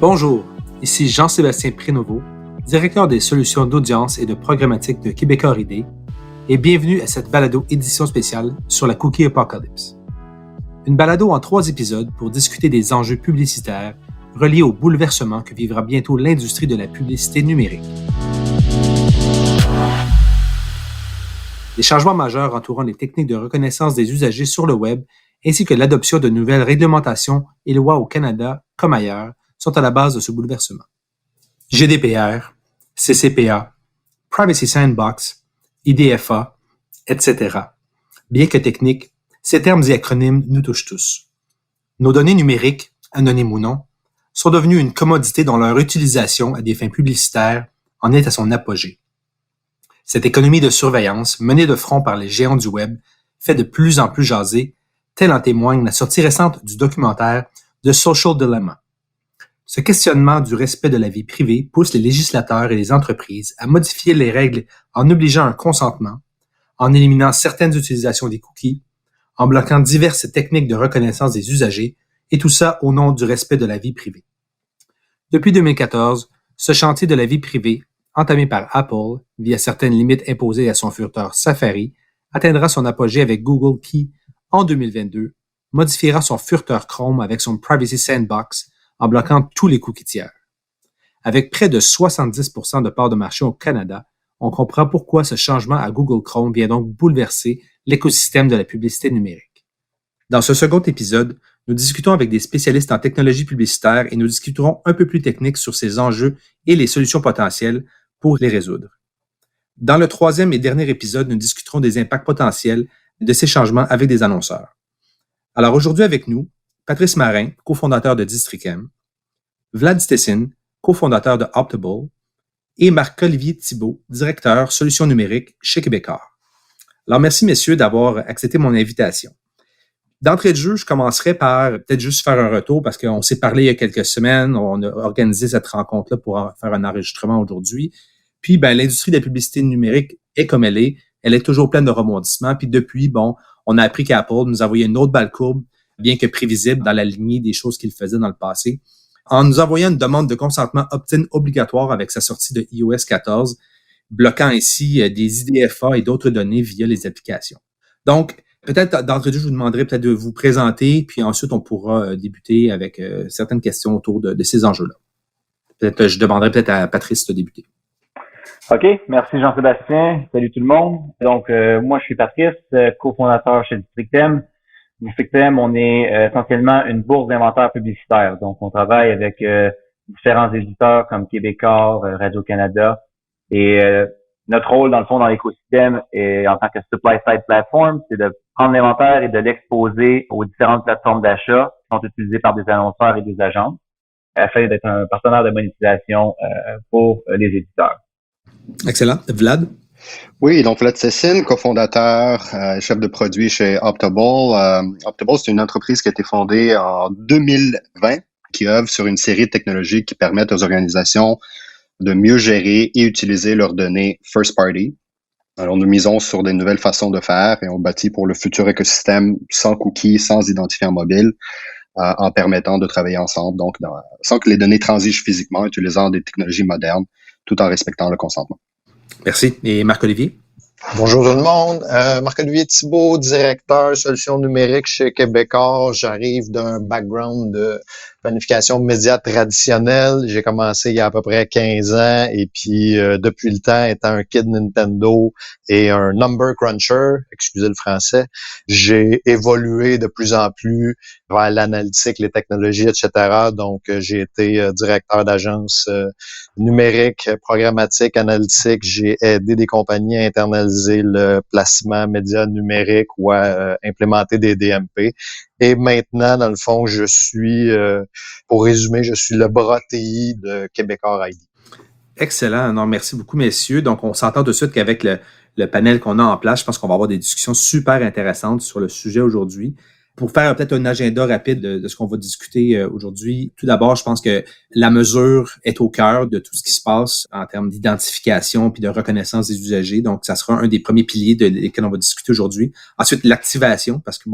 Bonjour, ici Jean-Sébastien Prénovo, directeur des solutions d'audience et de programmatique de Québecor ID, et bienvenue à cette balado édition spéciale sur la Cookie Apocalypse. Une balado en 3 épisodes pour discuter des enjeux publicitaires reliés au bouleversement que vivra bientôt l'industrie de la publicité numérique. Les changements majeurs entourant les techniques de reconnaissance des usagers sur le web ainsi que l'adoption de nouvelles réglementations et lois au Canada comme ailleurs sont à la base de ce bouleversement. GDPR, CCPA, Privacy Sandbox, IDFA, etc. Bien que techniques, ces termes et acronymes nous touchent tous. Nos données numériques, anonymes ou non, sont devenues une commodité dont leur utilisation à des fins publicitaires en est à son apogée. Cette économie de surveillance, menée de front par les géants du web, fait de plus en plus jaser, tel en témoigne la sortie récente du documentaire The Social Dilemma. Ce questionnement du respect de la vie privée pousse les législateurs et les entreprises à modifier les règles en obligeant un consentement, en éliminant certaines utilisations des cookies, en bloquant diverses techniques de reconnaissance des usagers, et tout ça au nom du respect de la vie privée. Depuis 2014, ce chantier de la vie privée, entamé par Apple via certaines limites imposées à son furteur Safari, atteindra son apogée avec Google qui, en 2022, modifiera son furteur Chrome avec son Privacy Sandbox en bloquant tous les cookies tiers. Avec près de 70% de part de marché au Canada, on comprend pourquoi ce changement à Google Chrome vient donc bouleverser l'écosystème de la publicité numérique. Dans ce second épisode, nous discutons avec des spécialistes en technologie publicitaire et nous discuterons un peu plus technique sur ces enjeux et les solutions potentielles pour les résoudre. Dans le troisième et dernier épisode, nous discuterons des impacts potentiels de ces changements avec des annonceurs. Alors aujourd'hui avec nous, Patrice Marin, cofondateur de Districhem, Vlad Stessin, cofondateur de Optable, et Marc-Olivier Thibault, directeur solutions numériques chez Québecor. Alors merci messieurs d'avoir accepté mon invitation. D'entrée de jeu, je commencerai par peut-être juste faire un retour parce qu'on s'est parlé il y a quelques semaines, on a organisé cette rencontre-là pour faire un enregistrement aujourd'hui. Puis l'industrie de la publicité numérique est comme elle est toujours pleine de rebondissements. Puis depuis, on a appris qu'Apple nous envoyait une autre balle courbe, bien que prévisible dans la lignée des choses qu'il faisait dans le passé, en nous envoyant une demande de consentement opt-in obligatoire avec sa sortie de iOS 14, bloquant ainsi des IDFA et d'autres données via les applications. Donc, peut-être d'entrée de jeu, je vous demanderai peut-être de vous présenter, puis ensuite on pourra débuter avec certaines questions autour de ces enjeux-là. Peut-être je demanderai peut-être à Patrice de débuter. OK, merci Jean-Sébastien. Salut tout le monde. Donc, moi je suis Patrice, cofondateur chez Districhem. Districhem, on est essentiellement une bourse d'inventaire publicitaire. Donc, on travaille avec différents éditeurs comme Québecor, Radio-Canada. Et notre rôle, dans le fond, dans l'écosystème, en tant que supply-side platform, c'est de prendre l'inventaire et de l'exposer aux différentes plateformes d'achat qui sont utilisées par des annonceurs et des agences afin d'être un partenaire de monétisation pour les éditeurs. Excellent. Vlad? Oui, donc Vlad Stessin, cofondateur, chef de produit chez Optable. Optable, c'est une entreprise qui a été fondée en 2020, qui œuvre sur une série de technologies qui permettent aux organisations de mieux gérer et utiliser leurs données first party. Alors, nous misons sur des nouvelles façons de faire et on bâtit pour le futur écosystème sans cookies, sans identifiant mobile, en permettant de travailler ensemble, donc sans que les données transigent physiquement, utilisant des technologies modernes, tout en respectant le consentement. Merci. Et Marc-Olivier? Bonjour tout le monde. Marc-Olivier Thibault, directeur solutions numériques chez Québecor. J'arrive d'un background de planification média traditionnelle. J'ai commencé il y a à peu près 15 ans et puis depuis le temps, étant un kid Nintendo et un number cruncher, excusez le français, j'ai évolué de plus en plus vers l'analytique, les technologies, etc. Donc, j'ai été directeur d'agence numérique, programmatique, analytique. J'ai aidé des compagnies à internaliser le placement média numérique ou à implémenter des DMP. Et maintenant, dans le fond, je suis, pour résumer, je suis le bras TI de Québecor ID. Excellent. Non, merci beaucoup, messieurs. Donc, on s'entend tout de suite qu'avec le panel qu'on a en place, je pense qu'on va avoir des discussions super intéressantes sur le sujet aujourd'hui. Pour faire peut-être un agenda rapide de ce qu'on va discuter aujourd'hui, tout d'abord, je pense que la mesure est au cœur de tout ce qui se passe en termes d'identification puis de reconnaissance des usagers. Donc, ça sera un des premiers piliers desquels on va discuter aujourd'hui. Ensuite, l'activation, parce que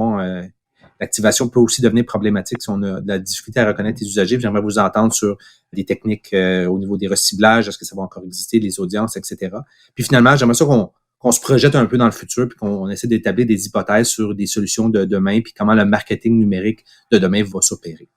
l'activation peut aussi devenir problématique si on a de la difficulté à reconnaître les usagers. J'aimerais vous entendre sur des techniques au niveau des reciblages, est-ce que ça va encore exister, les audiences, etc. Puis finalement, j'aimerais ça qu'on se projette un peu dans le futur puis qu'on essaie d'établir des hypothèses sur des solutions de demain puis comment le marketing numérique de demain va s'opérer.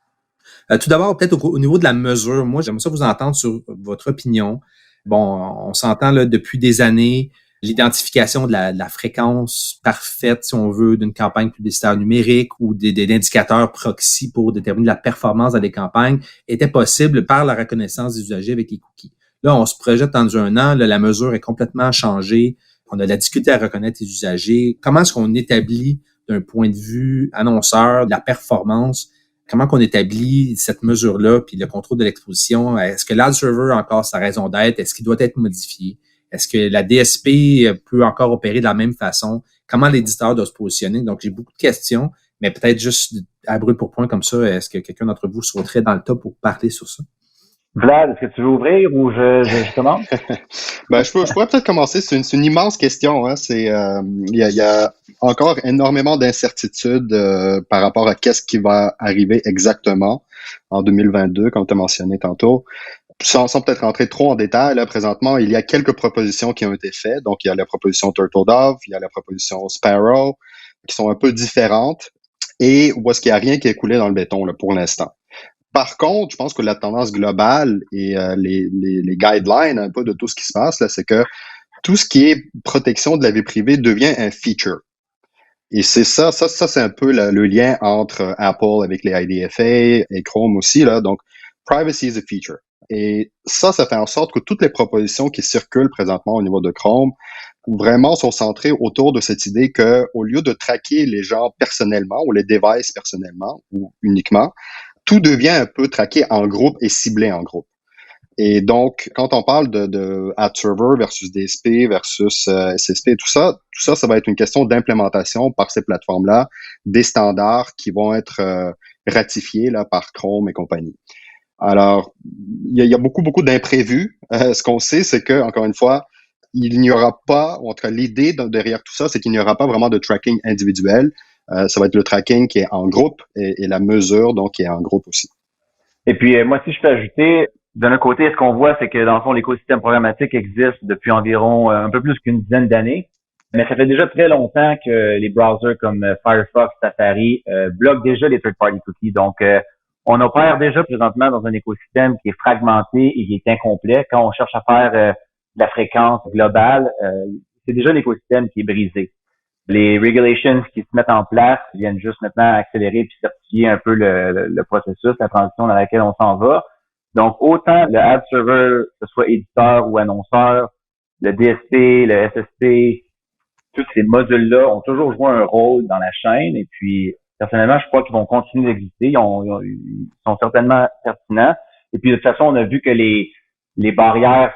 Tout d'abord, peut-être au niveau de la mesure, moi, j'aimerais ça vous entendre sur votre opinion. Bon, on s'entend là depuis des années, l'identification de la fréquence parfaite, si on veut, d'une campagne publicitaire numérique ou des indicateurs proxy pour déterminer la performance dans des campagnes était possible par la reconnaissance des usagers avec les cookies. Là, on se projette dans un an, là, la mesure est complètement changée. On a de la difficulté à reconnaître les usagers. Comment est-ce qu'on établit d'un point de vue annonceur de la performance? Comment qu'on établit cette mesure-là puis le contrôle de l'exposition? Est-ce que l'ad server a encore sa raison d'être? Est-ce qu'il doit être modifié? Est-ce que la DSP peut encore opérer de la même façon? Comment l'éditeur doit se positionner? Donc, j'ai beaucoup de questions, mais peut-être juste à brûle pour point comme ça, est-ce que quelqu'un d'entre vous sauterait dans le tas pour parler sur ça? Vlad, est-ce que tu veux ouvrir ou je commence? Je pourrais peut-être commencer. C'est une immense question. Hein. Il y a encore énormément d'incertitudes par rapport à qu'est-ce qui va arriver exactement en 2022, comme tu as mentionné tantôt. Sans peut-être rentrer trop en détail, là, présentement, il y a quelques propositions qui ont été faites. Donc, il y a la proposition Turtle Dove, il y a la proposition Sparrow, qui sont un peu différentes et où est-ce qu'il n'y a rien qui est coulé dans le béton là, pour l'instant. Par contre, je pense que la tendance globale et les guidelines un peu de tout ce qui se passe, là, c'est que tout ce qui est protection de la vie privée devient un feature. Et c'est ça c'est un peu le lien entre Apple avec les IDFA et Chrome aussi, là. Donc, privacy is a feature. Et ça fait en sorte que toutes les propositions qui circulent présentement au niveau de Chrome vraiment sont centrées autour de cette idée que, au lieu de traquer les gens personnellement ou les devices personnellement ou uniquement, tout devient un peu traqué en groupe et ciblé en groupe. Et donc, quand on parle de ad server versus DSP versus SSP, tout ça, ça va être une question d'implémentation par ces plateformes-là, des standards qui vont être ratifiés là par Chrome et compagnie. Alors, il y a beaucoup d'imprévus. Ce qu'on sait, c'est que, encore une fois, il n'y aura pas, ou en tout cas l'idée derrière tout ça, c'est qu'il n'y aura pas vraiment de tracking individuel. Ça va être le tracking qui est en groupe et la mesure donc qui est en groupe aussi. Et puis moi si je peux ajouter, d'un autre côté, ce qu'on voit, c'est que dans le fond, l'écosystème programmatique existe depuis environ un peu plus qu'une dizaine d'années. Mais ça fait déjà très longtemps que les browsers comme Firefox, Safari bloquent déjà les third-party cookies. Donc, on opère déjà présentement dans un écosystème qui est fragmenté et qui est incomplet. Quand on cherche à faire de la fréquence globale, c'est déjà l'écosystème qui est brisé. Les regulations qui se mettent en place viennent juste maintenant accélérer puis certifier un peu le processus, la transition dans laquelle on s'en va. Donc, autant le ad server, que ce soit éditeur ou annonceur, le DSP, le SSP, tous ces modules-là ont toujours joué un rôle dans la chaîne. Et puis, personnellement, je crois qu'ils vont continuer d'exister. Ils sont certainement pertinents. Et puis, de toute façon, on a vu que les barrières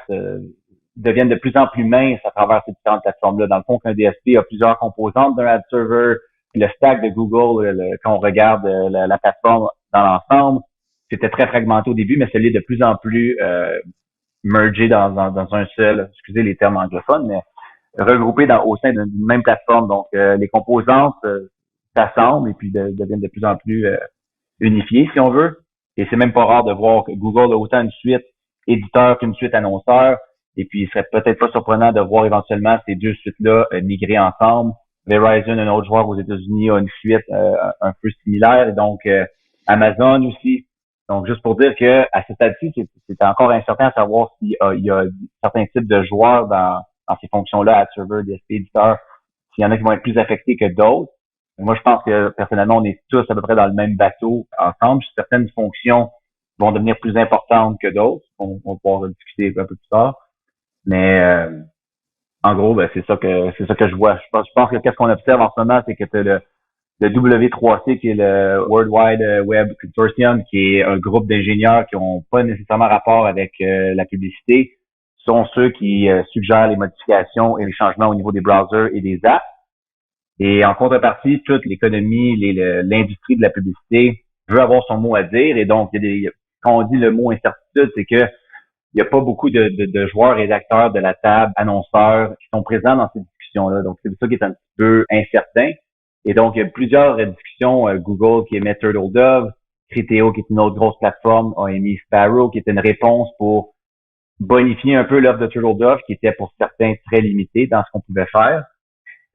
deviennent de plus en plus minces à travers ces différentes plateformes-là. Dans le fond, qu'un DSP a plusieurs composantes d'un ad server, puis le stack de Google, quand on regarde la plateforme dans l'ensemble, c'était très fragmenté au début, mais ça l'est de plus en plus mergé dans un seul, excusez les termes anglophones, mais regroupé au sein d'une même plateforme. Donc, les composantes s'assemblent et puis deviennent de plus en plus unifiées, si on veut. Et c'est même pas rare de voir que Google a autant une suite éditeur qu'une suite annonceur. Et puis, il serait peut-être pas surprenant de voir éventuellement ces deux suites-là migrer ensemble. Verizon, un autre joueur aux États-Unis, a une suite un peu similaire. Et donc, Amazon aussi. Donc, juste pour dire que à ce stade-ci, c'est encore incertain à savoir s'il y a certains types de joueurs dans ces fonctions-là, ad server, DSP, éditeur, s'il y en a qui vont être plus affectés que d'autres. Moi, je pense que personnellement, on est tous à peu près dans le même bateau ensemble. Certaines fonctions vont devenir plus importantes que d'autres. On va pouvoir discuter un peu plus tard. Mais en gros, ben, c'est ça que je vois. Je pense que qu'est-ce qu'on observe en ce moment, c'est que tu as le W3C, qui est le World Wide Web Consortium, qui est un groupe d'ingénieurs qui n'ont pas nécessairement rapport avec la publicité, sont ceux qui suggèrent les modifications et les changements au niveau des browsers et des apps. Et en contrepartie, toute l'économie, l'industrie de la publicité veut avoir son mot à dire. Et donc, quand on dit le mot incertitude, c'est que il n'y a pas beaucoup de joueurs et d'acteurs de la table, annonceurs, qui sont présents dans ces discussions-là. Donc, c'est ça qui est un petit peu incertain. Et donc, il y a plusieurs discussions. Google qui émet TurtleDove, Criteo qui est une autre grosse plateforme a émis Sparrow qui était une réponse pour bonifier un peu l'offre de TurtleDove qui était pour certains très limitée dans ce qu'on pouvait faire.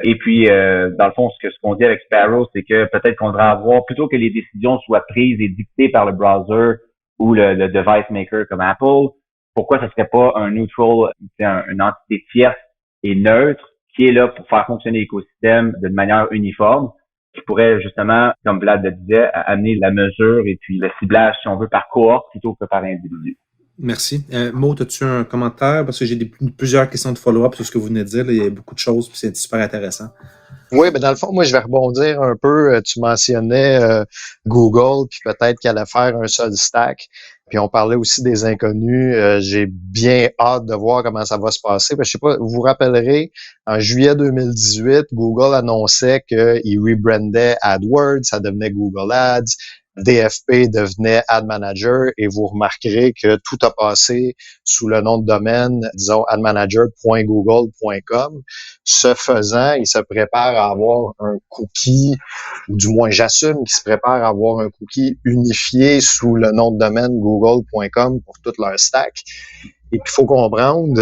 Et puis, dans le fond, ce qu'on dit avec Sparrow, c'est que peut-être qu'on devrait avoir, plutôt que les décisions soient prises et dictées par le browser ou le device maker comme Apple, pourquoi ça serait pas un neutral, une entité tierce et neutre qui est là pour faire fonctionner l'écosystème d'une manière uniforme, qui pourrait justement, comme Vlad le disait, amener la mesure et puis le ciblage, si on veut, par cohorte plutôt que par individu. Merci. Maud, as-tu un commentaire? Parce que j'ai plusieurs questions de follow-up sur ce que vous venez de dire. Là, il y a beaucoup de choses, puis c'est super intéressant. Oui, ben dans le fond, moi, je vais rebondir un peu. Tu mentionnais Google, puis peut-être qu'elle allait faire un seul stack. Puis on parlait aussi des inconnus. J'ai bien hâte de voir comment ça va se passer. Je sais pas, vous vous rappellerez, en juillet 2018, Google annonçait qu'il rebrandait AdWords, ça devenait Google Ads. DFP devenait Ad Manager et vous remarquerez que tout a passé sous le nom de domaine, disons, admanager.google.com. Ce faisant, il se prépare à avoir un cookie, ou du moins j'assume qu'il se prépare à avoir un cookie unifié sous le nom de domaine google.com pour toute leur stack. Et puis, il faut comprendre,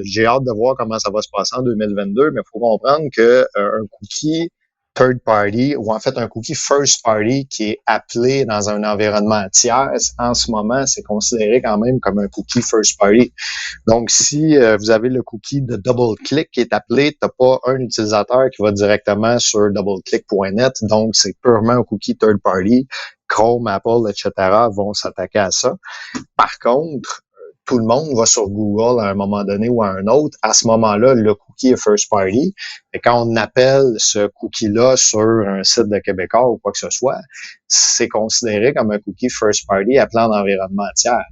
j'ai hâte de voir comment ça va se passer en 2022, mais il faut comprendre que un cookie third party, ou en fait un cookie first party qui est appelé dans un environnement tierce, en ce moment, c'est considéré quand même comme un cookie first party. Donc, si vous avez le cookie de DoubleClick qui est appelé, t'as pas un utilisateur qui va directement sur doubleclick.net, donc c'est purement un cookie third party. Chrome, Apple, etc. vont s'attaquer à ça. Par contre, tout le monde va sur Google à un moment donné ou à un autre. À ce moment-là, le cookie est first party. Et quand on appelle ce cookie-là sur un site de Québécois ou quoi que ce soit, c'est considéré comme un cookie first party appelé en environnement tiers.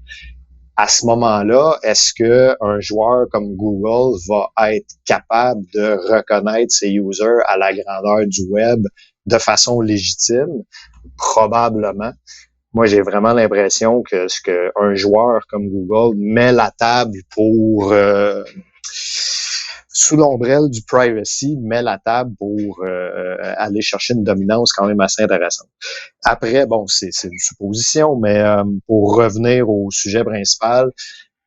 À ce moment-là, est-ce que un joueur comme Google va être capable de reconnaître ses users à la grandeur du web de façon légitime? Probablement. Moi, j'ai vraiment l'impression que un joueur comme Google met la table pour sous l'ombrelle du privacy, met la table pour aller chercher une dominance quand même assez intéressante. Après, bon, c'est une supposition, mais pour revenir au sujet principal,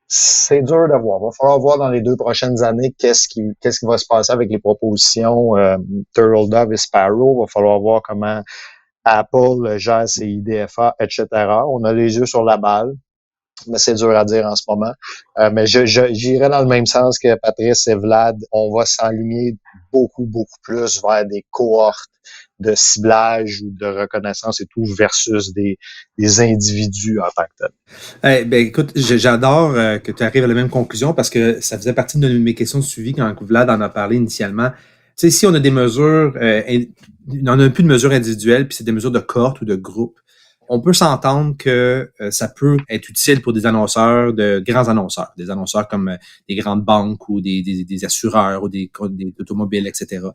c'est dur de voir. Il va falloir voir dans les 2 prochaines années qu'est-ce qui va se passer avec les propositions TurtleDove et Sparrow. Il va falloir voir comment Apple gère ses IDFA, etc. On a les yeux sur la balle, mais c'est dur à dire en ce moment. Mais j'irai dans le même sens que Patrice et Vlad. On va s'aligner beaucoup plus vers des cohortes de ciblage ou de reconnaissance et tout versus des individus en tant que tel. Ben écoute, j'adore que tu arrives à la même conclusion parce que ça faisait partie de mes questions de suivi quand Vlad en a parlé initialement. Tu sais, si on a des mesures, on n'a plus de mesures individuelles, puis c'est des mesures de cohorte ou de groupe, on peut s'entendre que ça peut être utile pour des annonceurs, de grands annonceurs, des annonceurs comme des grandes banques ou des assureurs ou des automobiles, etc.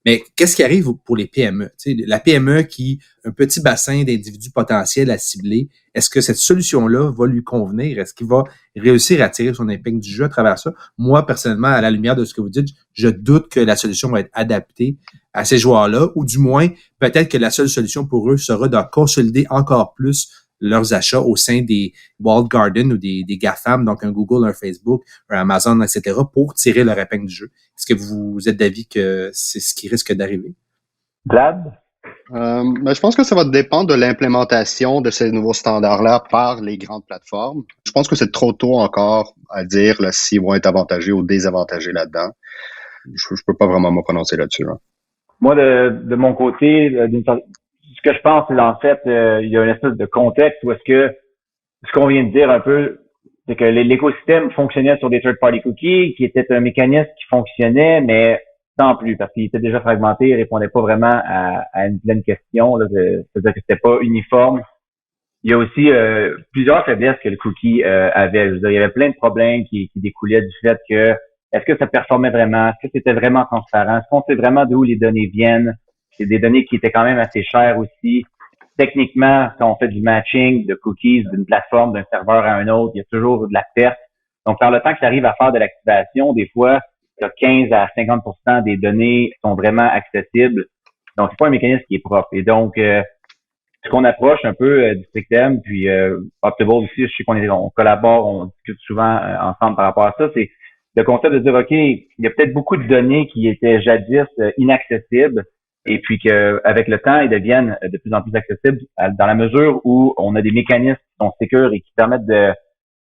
Mais qu'est-ce qui arrive pour les PME? Tu sais, la PME qui a un petit bassin d'individus potentiels à cibler, est-ce que cette solution-là va lui convenir? Est-ce qu'il va réussir à tirer son épingle du jeu à travers ça? Moi, personnellement, à la lumière de ce que vous dites, je doute que la solution va être adaptée à ces joueurs-là, ou du moins, peut-être que la seule solution pour eux sera de consolider encore plus leurs achats au sein des walled garden ou des GAFAM, donc un Google, un Facebook, un Amazon, etc., pour tirer leur épingle du jeu. Est-ce que vous êtes d'avis que c'est ce qui risque d'arriver? Vlad? Ben, je pense que ça va dépendre de l'implémentation de ces nouveaux standards-là par les grandes plateformes. Je pense que c'est trop tôt encore à dire là, s'ils vont être avantagés ou désavantagés là-dedans. Je peux pas vraiment me prononcer là-dessus. Là. Moi, de mon côté, ce que je pense, c'est en fait, il y a une espèce de contexte où est-ce que ce qu'on vient de dire un peu, c'est que l'écosystème fonctionnait sur des third-party cookies, qui était un mécanisme qui fonctionnait, mais sans plus, parce qu'il était déjà fragmenté, il répondait pas vraiment à une pleine question. C'est-à-dire que c'était pas uniforme. Il y a aussi plusieurs faiblesses que le cookie avait. Je veux dire, il y avait plein de problèmes qui découlaient du fait que est-ce que ça performait vraiment? Est-ce que c'était vraiment transparent? Est-ce qu'on sait vraiment d'où les données viennent? C'est des données qui étaient quand même assez chères aussi. Techniquement, quand on fait du matching de cookies d'une plateforme, d'un serveur à un autre, il y a toujours de la perte. Donc, par le temps que tu arrives à faire de l'activation, des fois, 15 à 50% des données sont vraiment accessibles Donc, c'est pas un mécanisme qui est propre. Et donc, ce qu'on approche un peu District M, puis Optable aussi, je sais on collabore, on discute souvent ensemble par rapport à ça, c'est le concept de dire, OK, il y a peut-être beaucoup de données qui étaient jadis inaccessibles, et puis qu'avec le temps, ils deviennent de plus en plus accessibles dans la mesure où on a des mécanismes qui sont sécures et qui permettent de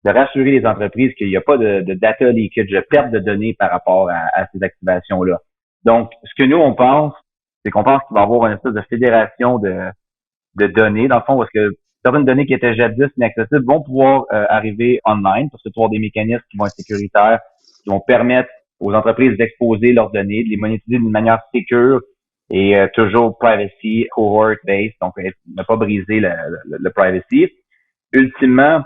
rassurer les entreprises qu'il n'y a pas de data leakage, de perte de données par rapport à ces activations-là. Donc, ce que nous, on pense, c'est qu'on pense qu'il va y avoir une espèce de fédération de données, dans le fond, parce que certaines données qui étaient jadis inaccessibles vont pouvoir arriver online, parce que tu vas avoir des mécanismes qui vont être sécuritaires, qui vont permettre aux entreprises d'exposer leurs données, de les monétiser d'une manière sécure et toujours privacy, cohort-based, donc ne pas briser le privacy. Ultimement,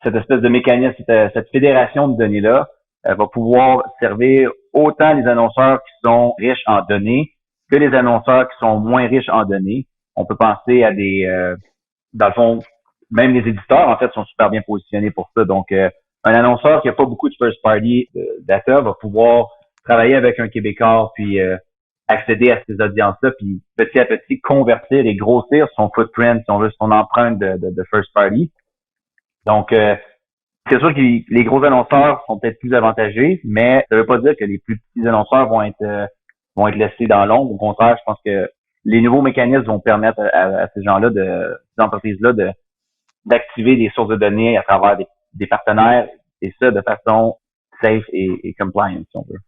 cette espèce de mécanisme, cette fédération de données-là va pouvoir servir autant les annonceurs qui sont riches en données que les annonceurs qui sont moins riches en données. On peut penser à dans le fond, même les éditeurs, en fait, sont super bien positionnés pour ça. Donc, un annonceur qui n'a pas beaucoup de first-party data va pouvoir travailler avec un Québécois, puis accéder à ces audiences-là, puis petit à petit convertir et grossir son footprint, si on veut, son empreinte de first-party. Donc, c'est sûr que les gros annonceurs sont peut-être plus avantagés, mais ça veut pas dire que les plus petits annonceurs vont être laissés dans l'ombre. Au contraire, je pense que les nouveaux mécanismes vont permettre à ces gens-là, ces entreprises-là, d'activer des sources de données à travers des partenaires, et ça de façon safe et compliant, si on veut.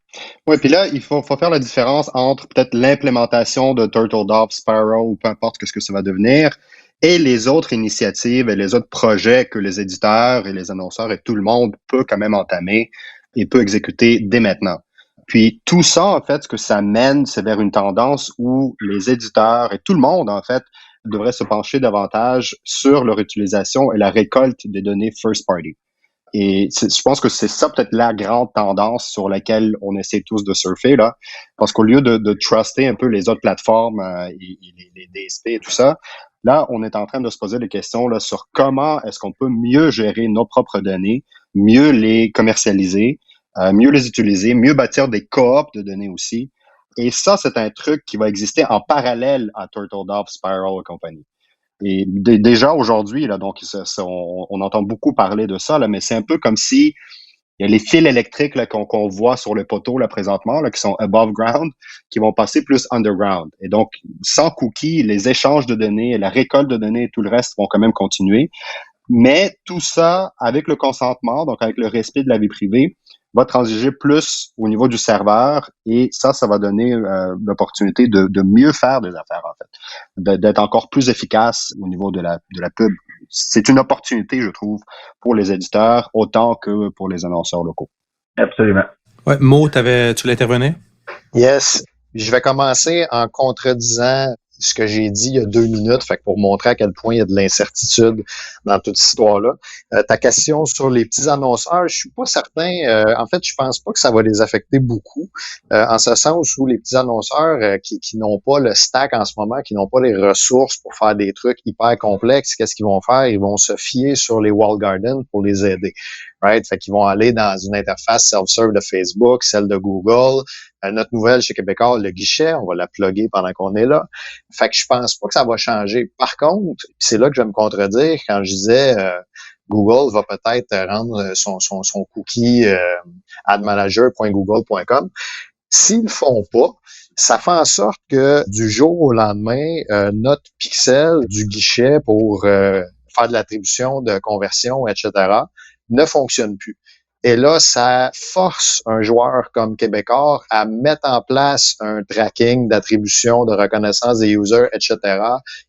Oui, puis là, il faut faire la différence entre peut-être l'implémentation de TurtleDove, Sparrow, ou peu importe ce que ça va devenir, et les autres initiatives et les autres projets que les éditeurs et les annonceurs et tout le monde peut quand même entamer et peut exécuter dès maintenant. Puis tout ça, en fait, ce que ça mène, c'est vers une tendance où les éditeurs et tout le monde, en fait, devraient se pencher davantage sur leur utilisation et la récolte des données first party. Et je pense que c'est ça peut-être la grande tendance sur laquelle on essaie tous de surfer, là. Parce qu'au lieu de truster un peu les autres plateformes, les DSP et tout ça, là, on est en train de se poser des questions là, sur comment est-ce qu'on peut mieux gérer nos propres données, mieux les commercialiser, mieux les utiliser, mieux bâtir des coops de données aussi. Et ça, c'est un truc qui va exister en parallèle à TurtleDove, Spiral et compagnie. Et déjà aujourd'hui, là, donc on entend beaucoup parler de ça, là, mais c'est un peu comme si il y a les fils électriques là, qu'on voit sur le poteau là, présentement, là, qui sont above ground, qui vont passer plus underground. Et donc, sans cookies, les échanges de données, la récolte de données et tout le reste vont quand même continuer. Mais tout ça, avec le consentement, donc avec le respect de la vie privée, va transiger plus au niveau du serveur et ça va donner l'opportunité de mieux faire des affaires, en fait, d'être encore plus efficace au niveau de la pub. C'est une opportunité, je trouve, pour les éditeurs autant que pour les annonceurs locaux. Absolument. Ouais, Mo, tu voulais intervenir? Yes. Je vais commencer en contredisant ce que j'ai dit il y a 2 minutes, fait que pour montrer à quel point il y a de l'incertitude dans toute cette histoire-là. Ta question sur les petits annonceurs, je suis pas certain. En fait, je pense pas que ça va les affecter beaucoup, en ce sens où les petits annonceurs qui n'ont pas le stack en ce moment, qui n'ont pas les ressources pour faire des trucs hyper complexes, qu'est-ce qu'ils vont faire? Ils vont se fier sur les walled gardens pour les aider. Right? Fait qu'ils vont aller dans une interface self-serve de Facebook, celle de Google. Notre nouvelle chez Québécois, le guichet, on va la plugger pendant qu'on est là. Fait que je pense pas que ça va changer. Par contre, c'est là que je vais me contredire quand je disais Google va peut-être rendre son cookie admanager.google.com. S'ils le font pas, ça fait en sorte que du jour au lendemain, notre pixel du guichet pour faire de l'attribution, de conversion, etc., ne fonctionne plus. Et là, ça force un joueur comme Québécois à mettre en place un tracking d'attribution, de reconnaissance des users, etc.,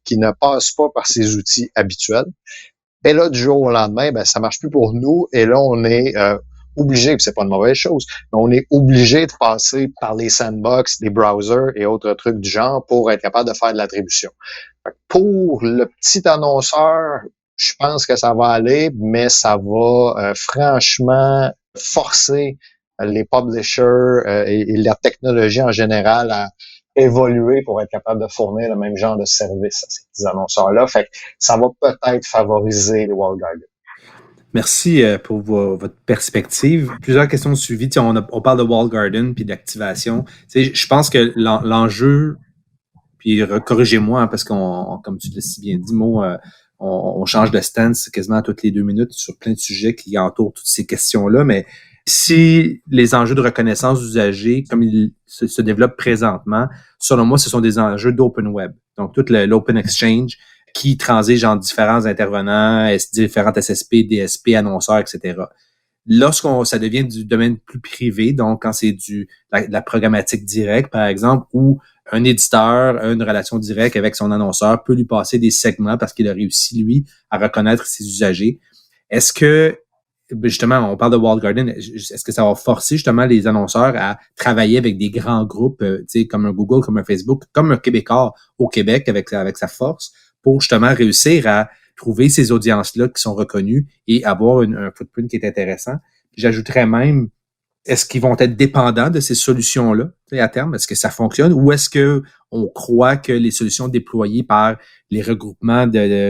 qui ne passe pas par ses outils habituels. Et là, du jour au lendemain, ben, ça marche plus pour nous. Et là, on est obligé, puis c'est pas une mauvaise chose, mais on est obligé de passer par les sandbox, des browsers et autres trucs du genre pour être capable de faire de l'attribution. Pour le petit annonceur, je pense que ça va aller, mais ça va franchement forcer les publishers et la technologie en général à évoluer pour être capable de fournir le même genre de service à ces petits annonceurs-là. Fait que ça va peut-être favoriser les walled gardens. Merci pour votre perspective. Plusieurs questions suivies. On parle de walled garden puis d'activation. Je pense que l'enjeu, Puis corrigez-moi, hein, parce comme tu l'as si bien dit, Mo, on change de stance quasiment toutes les 2 minutes sur plein de sujets qui entourent toutes ces questions-là, mais si les enjeux de reconnaissance d'usagers, comme ils se développent présentement, selon moi, ce sont des enjeux d'open web. Donc, tout l'open exchange qui transige entre différents intervenants, différentes SSP, DSP, annonceurs, etc. Ça devient du domaine plus privé, donc quand c'est la programmatique directe, par exemple, où un éditeur a une relation directe avec son annonceur, peut lui passer des segments parce qu'il a réussi, lui, à reconnaître ses usagers. Est-ce que, justement, on parle de Walled Garden, est-ce que ça va forcer justement les annonceurs à travailler avec des grands groupes, comme un Google, comme un Facebook, comme un Québécois au Québec avec sa force, pour justement réussir à trouver ces audiences-là qui sont reconnues et avoir un footprint qui est intéressant? Puis j'ajouterais même, est-ce qu'ils vont être dépendants de ces solutions-là à terme? Est-ce que ça fonctionne? Ou est-ce que on croit que les solutions déployées par les regroupements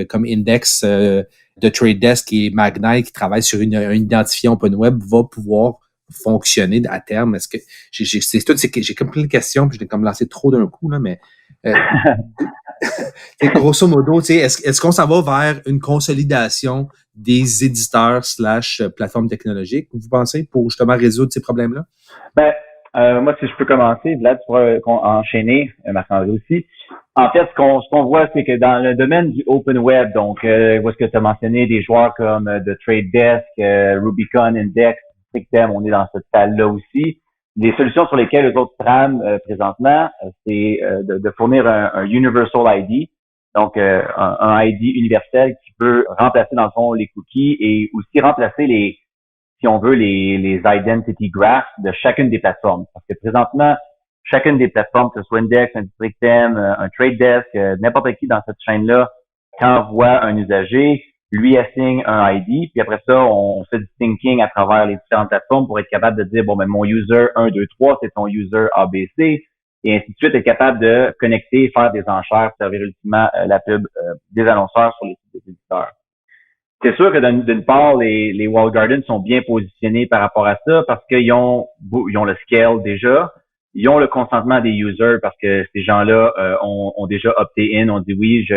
comme Index, de Trade Desk et Magnite qui travaillent sur un identifiant open web va pouvoir fonctionner à terme? Est-ce que j'ai comme plein de questions puis je l'ai comme lancé trop d'un coup là, mais grosso modo, est-ce qu'on s'en va vers une consolidation des éditeurs / plateformes technologiques, vous pensez, pour justement résoudre ces problèmes-là? Ben, moi, si je peux commencer, Vlad, tu pourras enchaîner, Marc-André aussi. En fait, ce qu'on voit, c'est que dans le domaine du open web, donc, où est-ce que tu as mentionné des joueurs comme The Trade Desk, Rubicon, Index, Pictem, on est dans cette salle-là aussi. Des solutions sur lesquelles les autres trament présentement, c'est de fournir un Universal ID, donc un ID universel qui peut remplacer dans le fond les cookies et aussi remplacer si on veut, les identity graphs de chacune des plateformes. Parce que présentement, chacune des plateformes, que ce soit Index, un Districtem, un Trade Desk, n'importe qui dans cette chaîne-là, quand on voit un usager, lui assigne un ID, puis après ça, on fait du thinking à travers les différentes plateformes pour être capable de dire, bon, ben, mon user 1, 2, 3, c'est ton user ABC, et ainsi de suite, être capable de connecter, faire des enchères, servir ultimement la pub des annonceurs sur les sites des éditeurs. C'est sûr que d'une part, les Walled Garden sont bien positionnés par rapport à ça parce qu'ils ont le scale déjà, ils ont le consentement des users parce que ces gens-là ont déjà opté in, ont dit oui,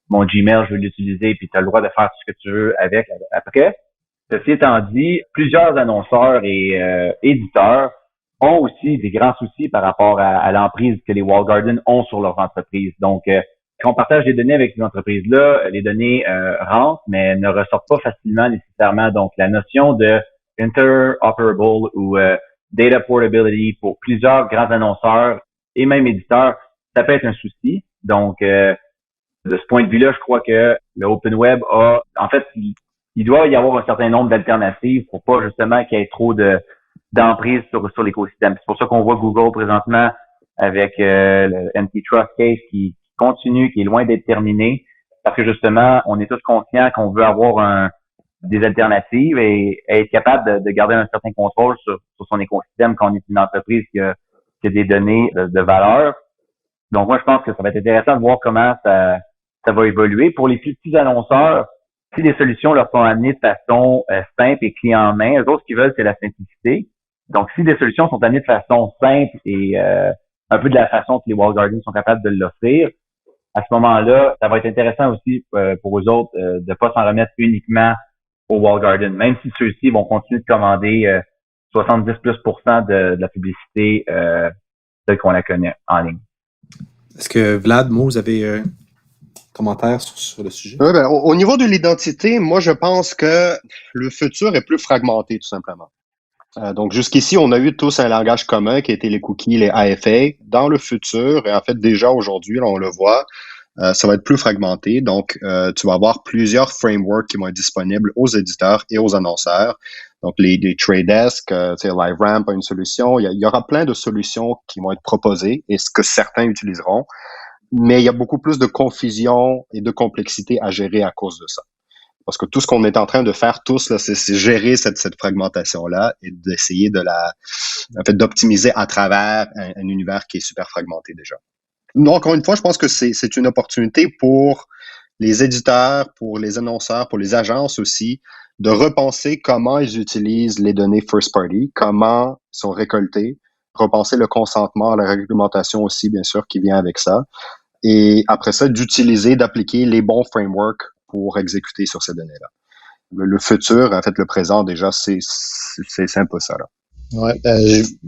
mon Gmail, je veux l'utiliser, puis tu as le droit de faire tout ce que tu veux avec après. Ceci étant dit, plusieurs annonceurs et éditeurs ont aussi des grands soucis par rapport à l'emprise que les Walled Garden ont sur leur entreprise. Donc, quand on partage des données avec ces entreprises-là, les données rentrent, mais ne ressortent pas facilement nécessairement. Donc, la notion de interoperable ou data portability pour plusieurs grands annonceurs et même éditeurs, ça peut être un souci. Donc, de ce point de vue-là, je crois que le open web en fait, il doit y avoir un certain nombre d'alternatives pour pas justement qu'il y ait trop d'emprise sur l'écosystème. C'est pour ça qu'on voit Google présentement avec le antitrust case qui continue, qui est loin d'être terminé, parce que justement, on est tous conscients qu'on veut avoir des alternatives et être capable de garder un certain contrôle sur son écosystème quand on est une entreprise qui a des données de valeur. Donc moi, je pense que ça va être intéressant de voir comment ça va évoluer. Pour les plus petits annonceurs, si les solutions leur sont amenées de façon simple et clé en main, eux autres, ce qu'ils veulent, c'est la simplicité. Donc, si des solutions sont amenées de façon simple et un peu de la façon que les Walled Garden sont capables de l'offrir, à ce moment-là, ça va être intéressant aussi pour eux autres de pas s'en remettre uniquement aux Walled Garden, même si ceux-ci vont continuer de commander 70+% de la publicité telle qu'on la connaît en ligne. Est-ce que Vlad, Mo, vous avez un commentaire sur le sujet? Oui, au niveau de l'identité, moi, je pense que le futur est plus fragmenté, tout simplement. Donc, jusqu'ici, on a eu tous un langage commun qui était les cookies, les AFA. Dans le futur, et en fait, déjà aujourd'hui, là, on le voit, ça va être plus fragmenté. Donc, tu vas avoir plusieurs frameworks qui vont être disponibles aux éditeurs et aux annonceurs. Donc, les Trade Desk, LiveRamp a une solution. Il y aura plein de solutions qui vont être proposées et ce que certains utiliseront. Mais il y a beaucoup plus de confusion et de complexité à gérer à cause de ça. Parce que tout ce qu'on est en train de faire tous, là, c'est gérer cette fragmentation-là et d'essayer d'optimiser à travers un univers qui est super fragmenté déjà. Donc, encore une fois, je pense que c'est une opportunité pour les éditeurs, pour les annonceurs, pour les agences aussi, de repenser comment ils utilisent les données first party, comment sont récoltées, repenser le consentement, la réglementation aussi, bien sûr, qui vient avec ça. et après ça, d'appliquer les bons frameworks pour exécuter sur ces données-là. Le futur, en fait, le présent, déjà, c'est un peu ça, là. Ouais,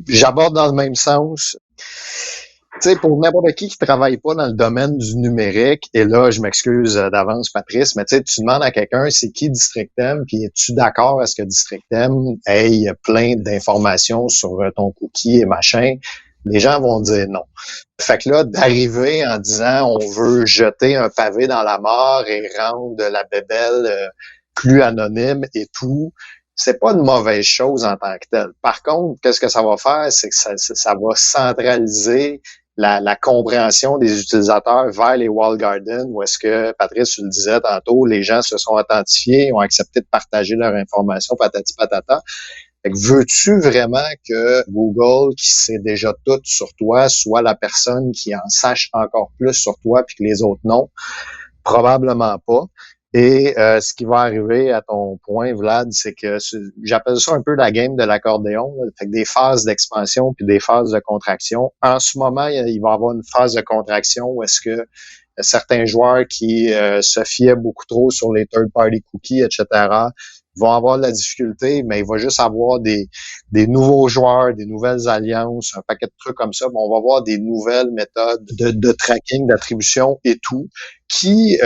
j'aborde dans le même sens. Tu sais, pour n'importe qui travaille pas dans le domaine du numérique, et là, je m'excuse d'avance, Patrice, mais tu sais, tu demandes à quelqu'un, c'est qui Districtem, puis es-tu d'accord à ce que Districtem ait plein d'informations sur ton cookie et machin? Les gens vont dire non. Fait que là, d'arriver en disant on veut jeter un pavé dans la mare et rendre la bébelle plus anonyme et tout, c'est pas une mauvaise chose en tant que telle. Par contre, qu'est-ce que ça va faire? C'est que ça va centraliser la compréhension des utilisateurs vers les walled gardens, où est-ce que, Patrice, tu le disais tantôt, les gens se sont authentifiés, ont accepté de partager leur information, patati patata. Fait que veux-tu vraiment que Google, qui sait déjà tout sur toi, soit la personne qui en sache encore plus sur toi puis que les autres non? Probablement pas. Et ce qui va arriver à ton point, Vlad, c'est que j'appelle ça un peu la game de l'accordéon. Là. Fait que des phases d'expansion puis des phases de contraction. En ce moment, il va y avoir une phase de contraction où est-ce que certains joueurs qui se fiaient beaucoup trop sur les third-party cookies, etc., vont avoir de la difficulté, mais il va juste avoir des nouveaux joueurs, des nouvelles alliances, un paquet de trucs comme ça. On va avoir des nouvelles méthodes de tracking, d'attribution et tout, qui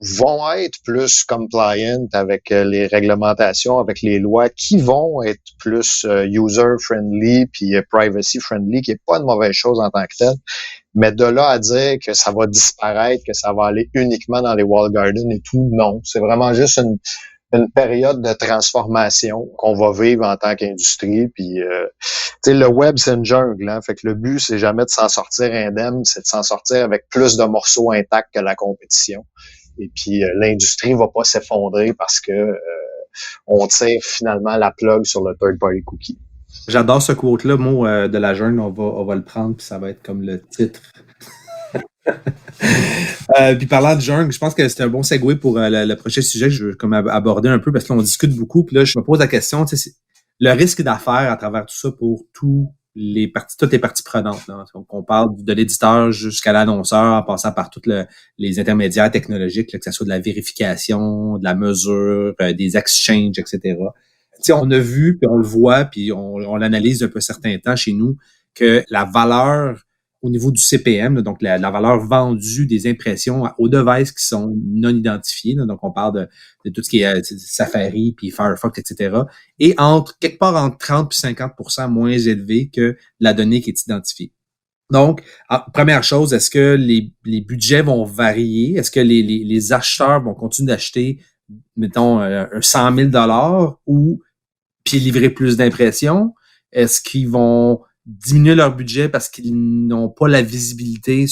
vont être plus compliant avec les réglementations, avec les lois, qui vont être plus user-friendly puis privacy-friendly, qui est pas une mauvaise chose en tant que telle. Mais de là à dire que ça va disparaître, que ça va aller uniquement dans les walled gardens et tout, non. C'est vraiment juste une période de transformation qu'on va vivre en tant qu'industrie. Puis, tu sais, le web, c'est une jungle. Hein? Fait que le but, c'est jamais de s'en sortir indemne, c'est de s'en sortir avec plus de morceaux intacts que la compétition. Et puis, l'industrie va pas s'effondrer parce que on tire finalement la plug sur le third-party cookie. J'adore ce quote-là, mot de la jungle, on va le prendre, puis ça va être comme le titre. Puis parlant de jungle, je pense que c'est un bon segue pour le prochain sujet que je veux comme aborder un peu, parce que là, on discute beaucoup, puis là, je me pose la question, tu sais, le risque d'affaires à travers tout ça pour toutes les parties prenantes. Là. Donc, on parle de l'éditeur jusqu'à l'annonceur, en passant par tous les intermédiaires technologiques, là, que ce soit de la vérification, de la mesure, des exchanges, etc. Tu sais, on a vu, puis on le voit, puis on l'analyse depuis un certain temps chez nous, que la valeur au niveau du CPM, là, donc la valeur vendue des impressions aux devices qui sont non identifiés, là, donc on parle de tout ce qui est Safari, puis Firefox, etc., et quelque part entre 30 et 50% moins élevé que la donnée qui est identifiée. Donc, première chose, est-ce que les budgets vont varier? Est-ce que les acheteurs vont continuer d'acheter, mettons, 100 000 ou puis livrer plus d'impressions? Est-ce qu'ils vont diminuer leur budget parce qu'ils n'ont pas la visibilité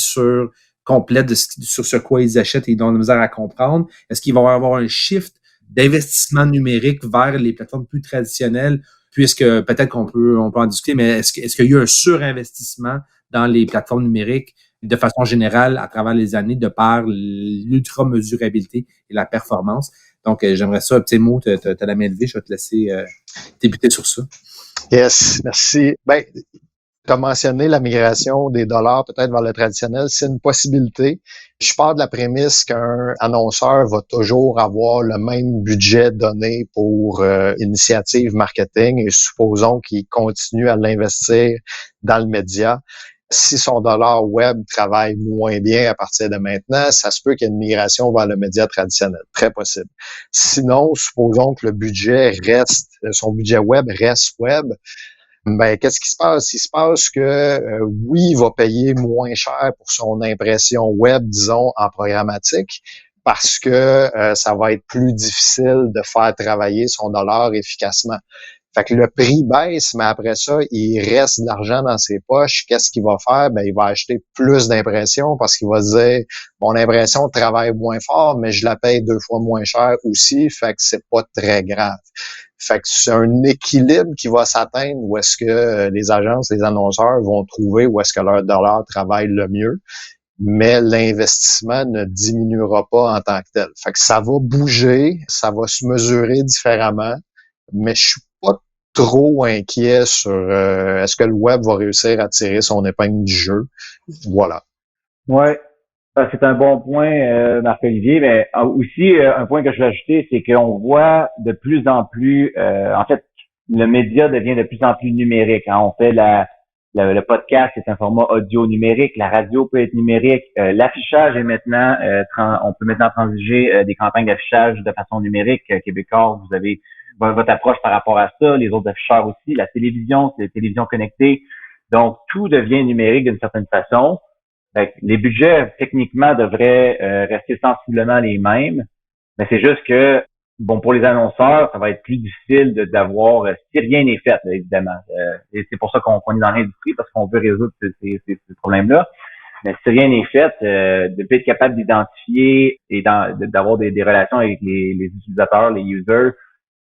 complète sur ce quoi ils achètent et ils ont de la misère à comprendre? Est-ce qu'ils vont avoir un shift d'investissement numérique vers les plateformes plus traditionnelles, puisque peut-être on peut en discuter, mais est-ce qu'il y a eu un surinvestissement dans les plateformes numériques de façon générale à travers les années de par l'ultra-mesurabilité et la performance? Donc, j'aimerais ça, un petit mot, t'as la main levée, je vais te laisser débuter sur ça. Yes, merci. Ben, tu as mentionné la migration des dollars peut-être vers le traditionnel, c'est une possibilité. Je pars de la prémisse qu'un annonceur va toujours avoir le même budget donné pour initiative marketing et supposons qu'il continue à l'investir dans le média. Si son dollar web travaille moins bien à partir de maintenant, ça se peut qu'il y ait une migration vers le média traditionnel. Très possible. Sinon, supposons que le budget son budget web reste web. Ben, qu'est-ce qui se passe? Il se passe que, oui, il va payer moins cher pour son impression web, disons, en programmatique, parce que ça va être plus difficile de faire travailler son dollar efficacement. Fait que le prix baisse, mais après ça, il reste de l'argent dans ses poches. Qu'est-ce qu'il va faire? Ben, il va acheter plus d'impressions parce qu'il va se dire, mon impression travaille moins fort, mais je la paye 2 fois moins cher aussi. Fait que c'est pas très grave. Fait que c'est un équilibre qui va s'atteindre où est-ce que les agences, les annonceurs vont trouver où est-ce que leur dollar travaille le mieux. Mais l'investissement ne diminuera pas en tant que tel. Fait que ça va bouger, ça va se mesurer différemment, mais je suis pas trop inquiet sur est-ce que le web va réussir à tirer son épingle du jeu. Voilà. Ouais. C'est un bon point, Marc-Olivier, mais aussi un point que je veux ajouter, c'est qu'on voit de plus en plus, en fait, le média devient de plus en plus numérique. Hein. On fait le podcast, c'est un format audio numérique, la radio peut être numérique, l'affichage est maintenant, on peut maintenant transiger des campagnes d'affichage de façon numérique. Québécois, vous avez votre approche par rapport à ça, les autres afficheurs aussi, la télévision, c'est la télévision connectée. Donc, tout devient numérique d'une certaine façon. Les budgets, techniquement, devraient rester sensiblement les mêmes, mais c'est juste que, bon, pour les annonceurs, ça va être plus difficile d'avoir, si rien n'est fait, là, évidemment. Et c'est pour ça qu'on est dans l'industrie, parce qu'on veut résoudre ces problèmes-là. Mais si rien n'est fait, de être capable d'identifier et d'avoir des relations avec les utilisateurs, les users,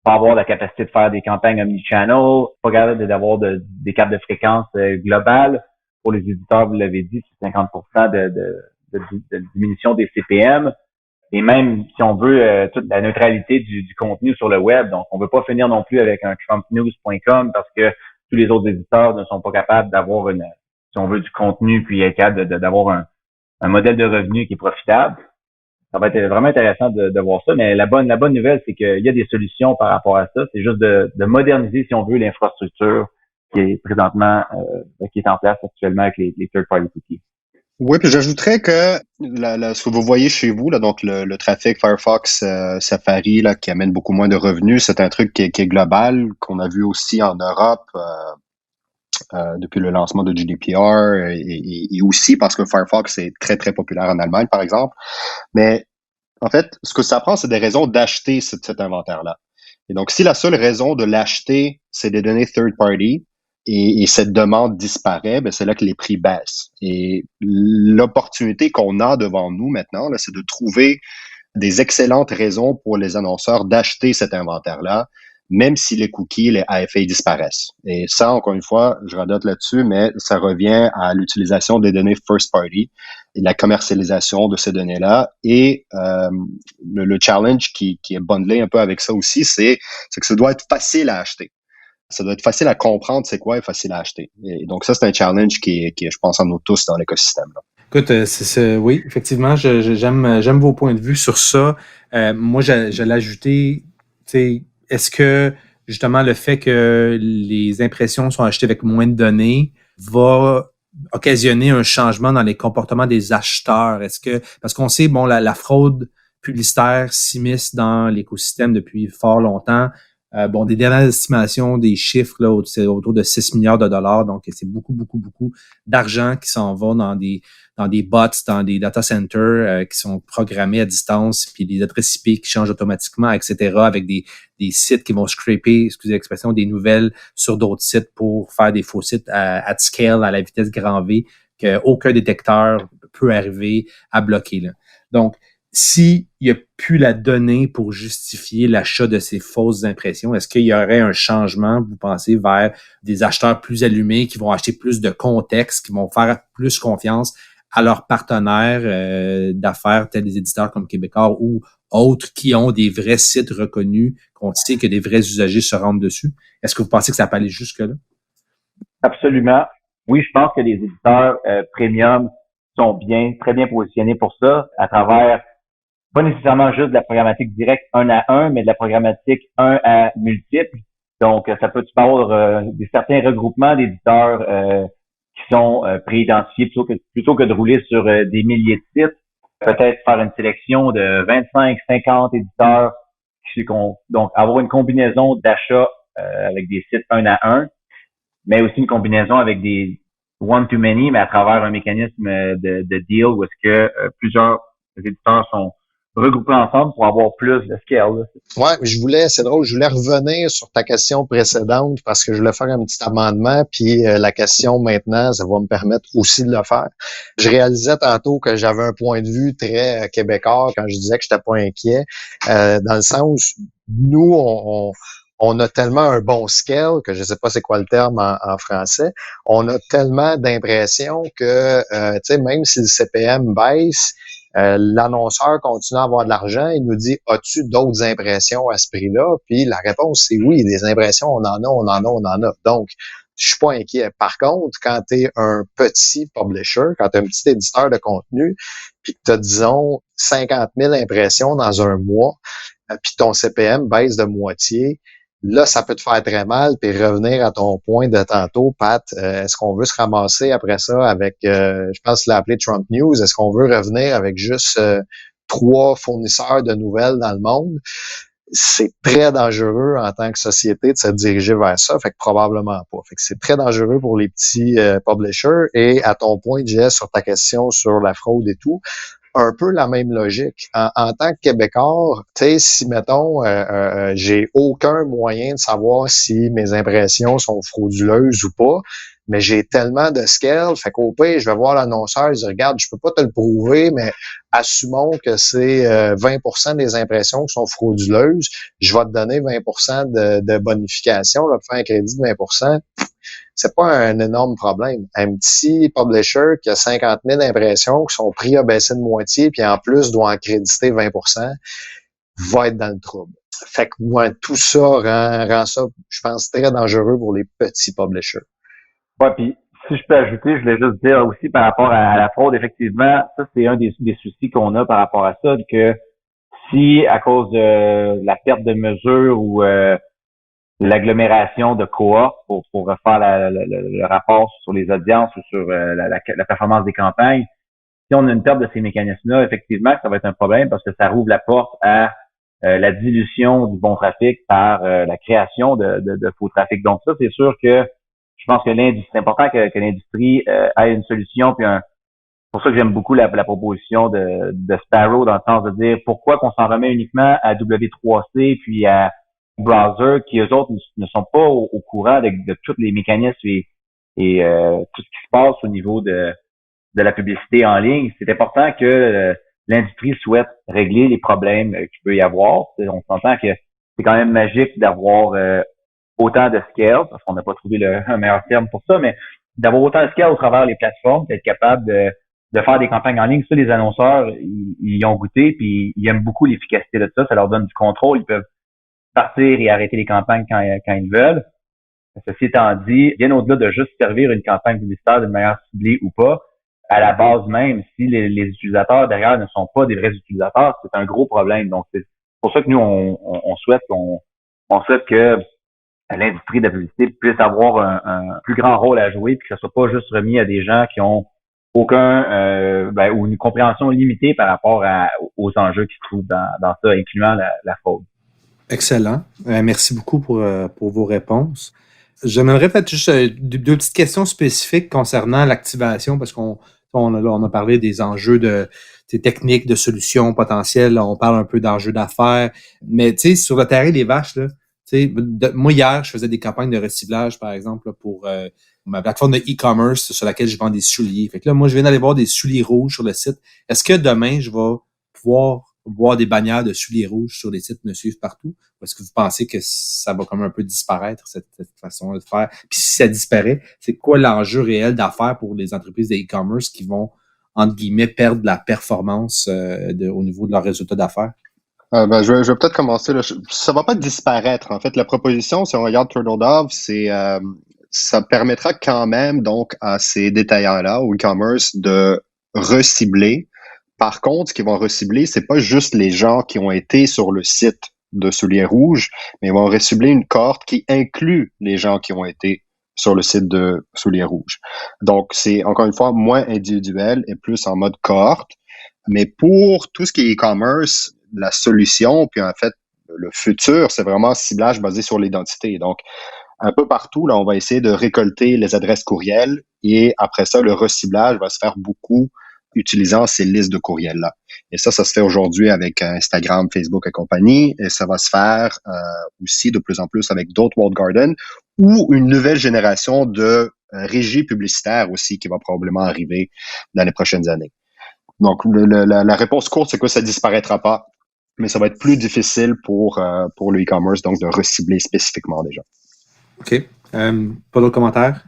pas avoir la capacité de faire des campagnes omnichannel, pas capable d'avoir des capes de fréquence globales. Pour les éditeurs, vous l'avez dit, c'est 50% de diminution des CPM. Et même si on veut toute la neutralité du contenu sur le web, donc on veut pas finir non plus avec un trumpnews.com parce que tous les autres éditeurs ne sont pas capables d'avoir si on veut du contenu puis être capable d'avoir un modèle de revenu qui est profitable. Ça va être vraiment intéressant de voir ça, mais la bonne nouvelle, c'est qu'il y a des solutions par rapport à ça. C'est juste de moderniser, si on veut, l'infrastructure qui est présentement, qui est en place actuellement avec les third-party cookies. Oui, puis j'ajouterais que ce que vous voyez chez vous, là, donc le trafic Firefox, Safari, là, qui amène beaucoup moins de revenus, c'est un truc qui est global, qu'on a vu aussi en Europe depuis le lancement de GDPR et aussi parce que Firefox est très, très populaire en Allemagne, par exemple. Mais en fait, ce que ça prend, c'est des raisons d'acheter cet inventaire-là. Et donc, si la seule raison de l'acheter, c'est des données third-party, et cette demande disparaît, ben c'est là que les prix baissent. Et l'opportunité qu'on a devant nous maintenant, là, c'est de trouver des excellentes raisons pour les annonceurs d'acheter cet inventaire-là, même si les cookies, les AFA disparaissent. Et ça, encore une fois, je radote là-dessus, mais ça revient à l'utilisation des données first party et la commercialisation de ces données-là. Et le challenge qui est bundlé un peu avec ça aussi, c'est que ça doit être facile à acheter. Ça doit être facile à comprendre c'est quoi et facile à acheter. Et donc ça, c'est un challenge qui est, je pense, en nous tous dans l'écosystème, là. Écoute, oui, effectivement, j'aime vos points de vue sur ça. Moi, j'allais ajouter, est-ce que justement le fait que les impressions sont achetées avec moins de données va occasionner un changement dans les comportements des acheteurs? Parce qu'on sait, bon, la fraude publicitaire s'immisce dans l'écosystème depuis fort longtemps. Bon, des dernières estimations, des chiffres là, c'est autour de 6 milliards de dollars, donc c'est beaucoup d'argent qui s'en va dans des bots, dans des data centers qui sont programmés à distance, puis des adresses IP qui changent automatiquement, etc., avec des sites qui vont scraper, excusez l'expression, des nouvelles sur d'autres sites pour faire des faux sites at scale, à la vitesse grand V, qu'aucun détecteur peut arriver à bloquer, là. Donc, s'il n'y a plus la donnée pour justifier l'achat de ces fausses impressions, est-ce qu'il y aurait un changement, vous pensez, vers des acheteurs plus allumés qui vont acheter plus de contexte, qui vont faire plus confiance à leurs partenaires d'affaires, tels des éditeurs comme Québécois ou autres qui ont des vrais sites reconnus, qu'on sait que des vrais usagers se rendent dessus? Est-ce que vous pensez que ça peut aller jusque-là? Absolument. Oui, je pense que les éditeurs premium sont très bien positionnés pour ça, à travers pas nécessairement juste de la programmatique directe 1 à 1, mais de la programmatique 1 à multiples. Donc, tu peux avoir certains regroupements d'éditeurs qui sont préidentifiés plutôt que de rouler sur des milliers de sites. Peut-être faire une sélection de 25, 50 éditeurs. Donc, avoir une combinaison d'achats avec des sites 1 à 1, mais aussi une combinaison avec des one-to-many, mais à travers un mécanisme de deal où est-ce que plusieurs éditeurs sont regroupés ensemble pour avoir plus de scale. Ouais, c'est drôle, je voulais revenir sur ta question précédente parce que je voulais faire un petit amendement, puis la question maintenant, ça va me permettre aussi de le faire. Je réalisais tantôt que j'avais un point de vue très québécois quand je disais que j'étais pas inquiet, dans le sens, nous, on a tellement un bon scale, que je sais pas c'est quoi le terme en français, on a tellement d'impressions que, tu sais, même si le CPM baisse, l'annonceur continue à avoir de l'argent, il nous dit, as-tu d'autres impressions à ce prix-là? Puis la réponse, c'est oui, des impressions, on en a. Donc, je suis pas inquiet. Par contre, quand tu es un petit publisher, quand tu es un petit éditeur de contenu, puis que tu as, disons, 50 000 impressions dans un mois, puis ton CPM baisse de moitié, là, ça peut te faire très mal, puis revenir à ton point de tantôt, Pat, est-ce qu'on veut se ramasser après ça avec, je pense qu'il l'a appelé Trump News, est-ce qu'on veut revenir avec juste 3 fournisseurs de nouvelles dans le monde? C'est très dangereux en tant que société de se diriger vers ça, fait que probablement pas. Fait que c'est très dangereux pour les petits publishers. Et à ton point, Jess, sur ta question sur la fraude et tout, un peu la même logique. En tant que Québécois, tu sais, si, mettons, j'ai aucun moyen de savoir si mes impressions sont frauduleuses ou pas, mais j'ai tellement de scale, fait qu'au pire, je vais voir l'annonceur, je dis, regarde, je peux pas te le prouver, mais assumons que c'est 20% des impressions qui sont frauduleuses, je vais te donner 20% de bonification, là, pour faire un crédit de 20%. C'est pas un énorme problème. Un petit publisher qui a 50 000 impressions, qui sont prix à baisser de moitié, puis en plus doit en créditer 20%, va être dans le trouble. Fait que ouais, tout ça rend ça, je pense, très dangereux pour les petits publishers. Ouais, puis si je peux ajouter, je voulais juste dire aussi par rapport à la fraude, effectivement, ça c'est un des soucis qu'on a par rapport à ça, que si à cause de la perte de mesure ou l'agglomération de cohortes pour refaire le rapport sur les audiences ou sur la performance des campagnes, si on a une perte de ces mécanismes-là, effectivement, ça va être un problème parce que ça rouvre la porte à la dilution du bon trafic par la création de faux trafic. Donc ça, c'est sûr que je pense que c'est important que l'industrie ait une solution. Puis c'est pour ça que j'aime beaucoup la proposition de Sparrow dans le sens de dire pourquoi qu'on s'en remet uniquement à W3C puis à Browser qui eux autres ne sont pas au courant de tous les mécanismes et tout ce qui se passe au niveau de la publicité en ligne. C'est important que l'industrie souhaite régler les problèmes qu'il peut y avoir. On s'entend que c'est quand même magique d'avoir autant de scale, parce qu'on n'a pas trouvé un meilleur terme pour ça, mais d'avoir autant de scale au travers des plateformes, d'être capable de faire des campagnes en ligne. Ça, les annonceurs, ils y ont goûté, puis ils aiment beaucoup l'efficacité de ça. Ça leur donne du contrôle. Ils peuvent partir et arrêter les campagnes quand ils veulent. Ceci étant dit, bien au-delà de juste servir une campagne publicitaire d'une manière ciblée ou pas, à la base même, si les utilisateurs derrière ne sont pas des vrais utilisateurs, c'est un gros problème. Donc, c'est pour ça que nous, on souhaite que l'industrie de la publicité puisse avoir un plus grand rôle à jouer, puis que ce soit pas juste remis à des gens qui ont aucun ou une compréhension limitée par rapport aux enjeux qui se trouvent dans ça, incluant la fraude. Excellent. Merci beaucoup pour vos réponses. J'aimerais peut-être juste deux petites questions spécifiques concernant l'activation, parce qu'on a parlé des enjeux de techniques, de solutions potentielles. On parle un peu d'enjeux d'affaires. Mais tu sais, sur le terrain des vaches, là, moi, hier, je faisais des campagnes de recyclage, par exemple, là, pour ma plateforme de e-commerce sur laquelle je vends des souliers. Fait que là, moi, je viens d'aller voir des souliers rouges sur le site. Est-ce que demain, je vais pouvoir voir des bannières de souliers rouges sur les sites Me Suivre Partout? Ou est-ce que vous pensez que ça va comme un peu disparaître, cette façon de faire? Puis si ça disparaît, c'est quoi l'enjeu réel d'affaires pour les entreprises de e-commerce qui vont, entre guillemets, perdre de la performance au niveau de leurs résultats d'affaires? Je vais peut-être commencer. Là. Ça va pas disparaître. En fait, la proposition, si on regarde Turtle Dove, c'est ça permettra quand même donc à ces détaillants-là, au e-commerce, de recibler. Par contre, ce qu'ils vont recibler, c'est pas juste les gens qui ont été sur le site de Souliers Rouges, mais ils vont recibler une cohorte qui inclut les gens qui ont été sur le site de Souliers Rouges. Donc, c'est encore une fois moins individuel et plus en mode cohorte. Mais pour tout ce qui est e-commerce, la solution, puis en fait, le futur, c'est vraiment ciblage basé sur l'identité. Donc, un peu partout, là, on va essayer de récolter les adresses courriels et après ça, le reciblage va se faire beaucoup utilisant ces listes de courriels-là. Et ça se fait aujourd'hui avec Instagram, Facebook et compagnie, et ça va se faire aussi de plus en plus avec d'autres walled gardens ou une nouvelle génération de régies publicitaires aussi qui va probablement arriver dans les prochaines années. Donc, la réponse courte, c'est que ça disparaîtra pas, mais ça va être plus difficile pour le e-commerce, donc de recibler spécifiquement des gens. OK. Pas d'autres commentaires?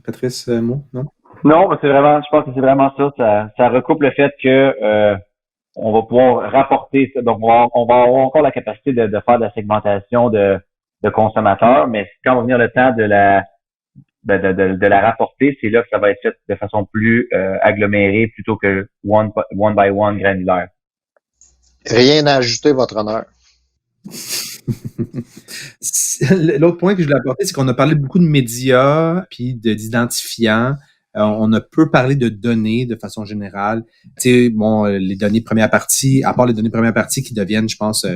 Patrice, non? Non, je pense que c'est vraiment ça. Ça recoupe le fait que on va pouvoir rapporter ça. Donc, on va avoir encore la capacité de faire de la segmentation de consommateurs, mais quand va venir le temps de la rapporter, c'est là que ça va être fait de façon plus agglomérée plutôt que one by one granulaire. Rien à ajouter, votre honneur. L'autre point que je voulais apporter, c'est qu'on a parlé beaucoup de médias puis d'identifiants. On a peu parlé de données de façon générale. Tu sais, bon, les données première partie, à part les données première partie qui deviennent, je pense,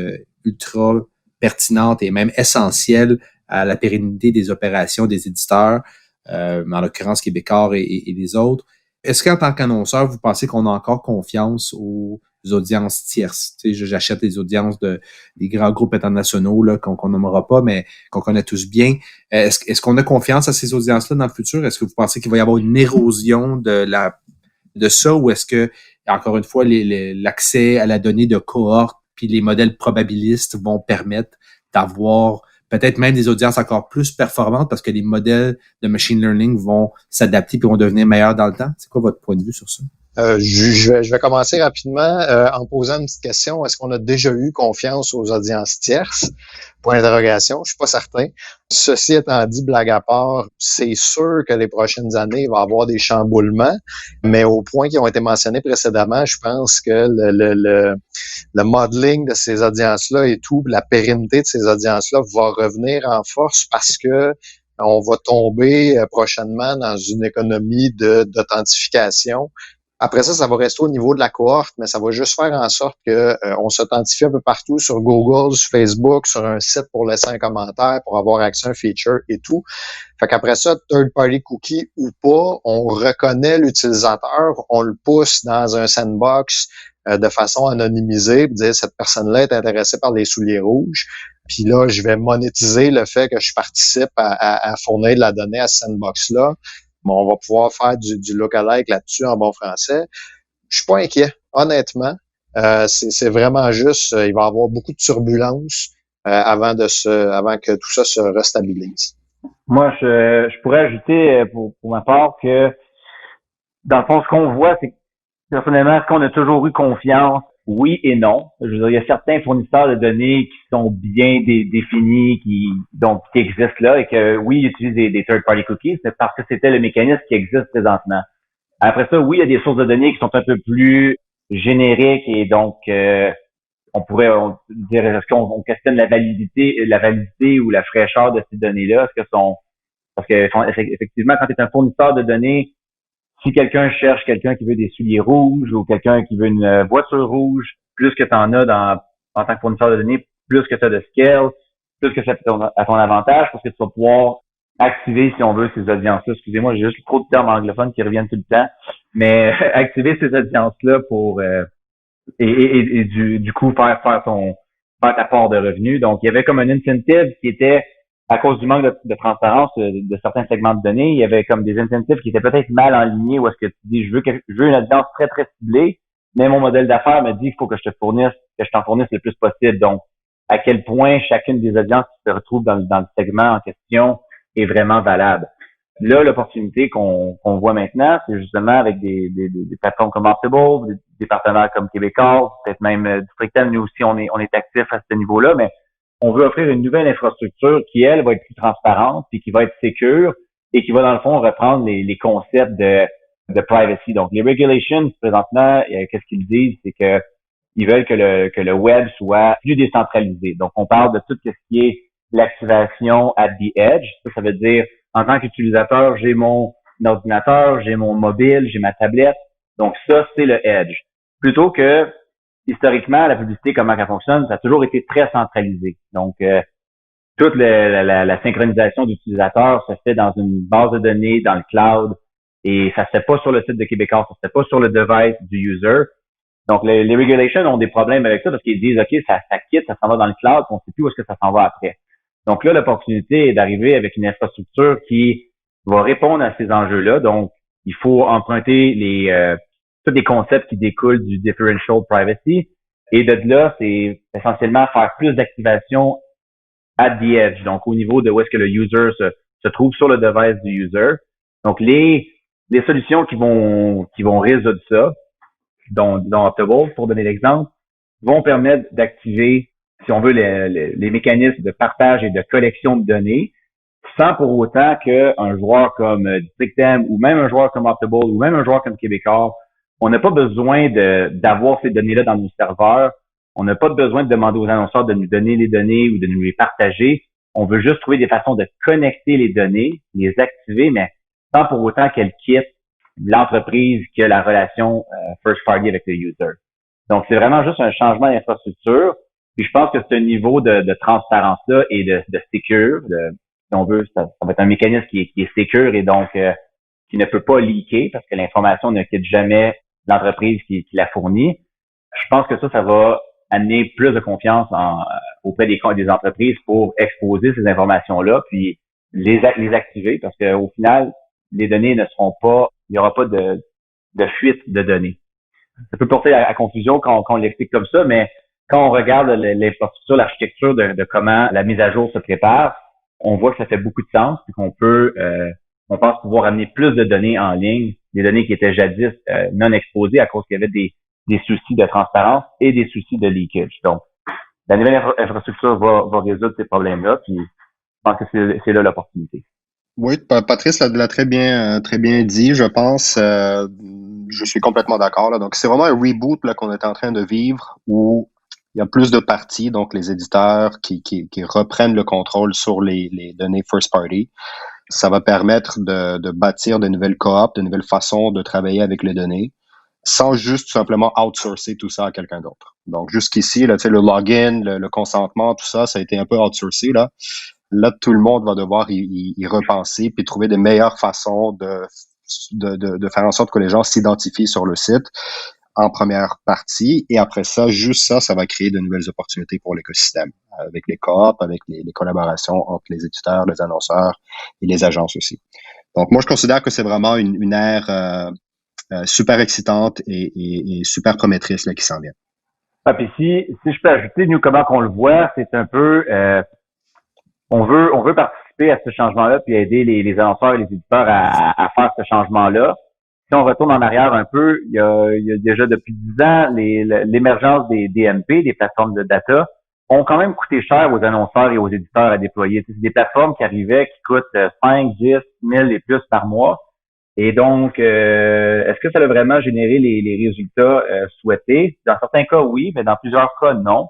ultra pertinentes et même essentielles à la pérennité des opérations des éditeurs, en l'occurrence Québécois et les autres. Est-ce qu'en tant qu'annonceur, vous pensez qu'on a encore confiance aux audiences tierces? Tu sais, j'achète des audiences des grands groupes internationaux là, qu'on nommera pas, mais qu'on connaît tous bien. Est-ce qu'on a confiance à ces audiences-là dans le futur? Est-ce que vous pensez qu'il va y avoir une érosion de ça, ou est-ce que, encore une fois, l'accès à la donnée de cohorte puis les modèles probabilistes vont permettre d'avoir peut-être même des audiences encore plus performantes parce que les modèles de machine learning vont s'adapter puis vont devenir meilleurs dans le temps? C'est quoi votre point de vue sur ça? Je vais commencer rapidement en posant une petite question. Est-ce qu'on a déjà eu confiance aux audiences tierces? Point d'interrogation. Je suis pas certain. Ceci étant dit, blague à part, c'est sûr que les prochaines années, il va y avoir des chamboulements, mais au point qui ont été mentionnés précédemment, je pense que le modeling de ces audiences-là et tout, la pérennité de ces audiences-là va revenir en force parce que on va tomber prochainement dans une économie d'authentification. Après ça, ça va rester au niveau de la cohorte, mais ça va juste faire en sorte que on s'authentifie un peu partout sur Google, sur Facebook, sur un site pour laisser un commentaire, pour avoir accès à un feature et tout. Fait qu'après ça, third-party cookie ou pas, on reconnaît l'utilisateur, on le pousse dans un sandbox de façon anonymisée, pour dire cette personne-là est intéressée par les souliers rouges. Puis là, je vais monétiser le fait que je participe à fournir de la donnée à ce sandbox-là. Bon, on va pouvoir faire du lookalike là-dessus en bon français. Je suis pas inquiet, honnêtement. C'est vraiment juste, il va y avoir beaucoup de turbulences avant que tout ça se restabilise. Moi, je pourrais ajouter pour ma part que dans le fond, ce qu'on voit, c'est que personnellement, est-ce qu'on a toujours eu confiance? Oui et non. Je veux dire, il y a certains fournisseurs de données qui sont bien définis, qui existent là, et que oui, ils utilisent des third-party cookies, c'est parce que c'était le mécanisme qui existe présentement. Après ça, oui, il y a des sources de données qui sont un peu plus génériques, et donc on pourrait dire, est-ce qu'on questionne la validité ou la fraîcheur de ces données-là? Parce que effectivement, quand tu es un fournisseur de données, si quelqu'un cherche quelqu'un qui veut des souliers rouges ou quelqu'un qui veut une voiture rouge, plus que tu en as en tant que fournisseur de données, plus que tu as de scale, plus que ça fait à ton avantage, parce que tu vas pouvoir activer, si on veut, ces audiences-là. Excusez-moi, j'ai juste trop de termes anglophones qui reviennent tout le temps, mais activer ces audiences-là pour et du coup faire ta part de revenus. Donc, il y avait comme un incentive qui était, à cause du manque de transparence de certains segments de données, il y avait comme des incentives qui étaient peut-être mal alignés, où est-ce que tu dis, je veux une audience très, très ciblée, mais mon modèle d'affaires me dit qu'il faut que je t'en fournisse le plus possible. Donc, à quel point chacune des audiences qui se retrouvent dans le segment en question est vraiment valable. Là, l'opportunité qu'on voit maintenant, c'est justement avec des plateformes comme Optable, des partenaires comme Québécois, peut-être même Districtem, nous aussi, on est actifs à ce niveau-là, mais on veut offrir une nouvelle infrastructure qui, elle, va être plus transparente et qui va être sécure et qui va, dans le fond, reprendre les concepts de privacy. Donc, les regulations, présentement, qu'est-ce qu'ils disent? C'est que ils veulent que le web soit plus décentralisé. Donc, on parle de tout ce qui est l'activation at the edge. Ça veut dire, en tant qu'utilisateur, j'ai mon ordinateur, j'ai mon mobile, j'ai ma tablette. Donc, ça, c'est le edge. Plutôt que historiquement, la publicité, comment elle fonctionne, ça a toujours été très centralisé. Donc, toute la synchronisation d'utilisateurs se fait dans une base de données, dans le cloud, et ça se fait pas sur le site de Québécois, ça se fait pas sur le device du user. Donc, les regulations ont des problèmes avec ça parce qu'ils disent, OK, ça quitte, ça s'en va dans le cloud, on sait plus où est-ce que ça s'en va après. Donc là, l'opportunité est d'arriver avec une infrastructure qui va répondre à ces enjeux-là. Donc, il faut emprunter tous les concepts qui découlent du differential privacy. Et de là, c'est essentiellement faire plus d'activation at the edge, donc au niveau de où est-ce que le user se trouve sur le device du user. Donc, les solutions qui vont résoudre ça, dont Optable, pour donner l'exemple, vont permettre d'activer, si on veut, les mécanismes de partage et de collection de données sans pour autant qu'un joueur comme District M ou même un joueur comme Optable ou même un joueur comme Québécois, on n'a pas besoin d'avoir ces données-là dans nos serveurs. On n'a pas besoin de demander aux annonceurs de nous donner les données ou de nous les partager. On veut juste trouver des façons de connecter les données, les activer, mais sans pour autant qu'elles quittent l'entreprise qui a la relation first party avec le user. Donc, c'est vraiment juste un changement d'infrastructure. Puis je pense que ce niveau de transparence-là et de sécure, si on veut, ça va être un mécanisme qui est sécure et donc qui ne peut pas leaker parce que l'information ne quitte jamais l'entreprise qui la fournit. Je pense que ça va amener plus de confiance auprès des entreprises pour exposer ces informations-là, puis les activer parce qu'au final, les données ne seront pas, il n'y aura pas de fuite de données. Ça peut porter à confusion quand on l'explique comme ça, mais quand on regarde l'infrastructure, l'architecture de comment la mise à jour se prépare, on voit que ça fait beaucoup de sens, puis qu'on peut, on pense pouvoir amener plus de données en ligne, des données qui étaient jadis non exposées à cause qu'il y avait des soucis de transparence et des soucis de leakage. Donc, la nouvelle infrastructure va résoudre ces problèmes-là, puis je pense que c'est là l'opportunité. Oui, Patrice l'a très bien dit, je pense. Je suis complètement d'accord. Là. Donc, c'est vraiment un reboot là, qu'on est en train de vivre où il y a plus de parties, donc les éditeurs qui reprennent le contrôle sur les données first party. Ça va permettre de bâtir de nouvelles coops, de nouvelles façons de travailler avec les données, sans juste tout simplement outsourcer tout ça à quelqu'un d'autre. Donc, jusqu'ici, là, le login, le consentement, tout ça, ça a été un peu outsourcé, là. Là, tout le monde va devoir y repenser puis trouver de meilleures façons de faire en sorte que les gens s'identifient sur le site en première partie. Et après ça, juste ça va créer de nouvelles opportunités pour l'écosystème, avec les coops, avec les collaborations entre les éditeurs, les annonceurs et les agences aussi. Donc, moi, je considère que c'est vraiment une ère super excitante et super promettrice là, qui s'en vient. Ah, puis si je peux ajouter, nous, comment qu'on le voit, c'est un peu... on veut participer à ce changement-là puis aider les annonceurs et les éditeurs à faire ce changement-là. Si on retourne en arrière un peu, il y a déjà depuis 10 ans, l'émergence des DMP, des plateformes de data, ont quand même coûté cher aux annonceurs et aux éditeurs à déployer. C'est des plateformes qui arrivaient, qui coûtent 5, 10, 1000 et plus par mois. Et donc, est-ce que ça a vraiment généré les résultats souhaités? Dans certains cas, oui, mais dans plusieurs cas, non.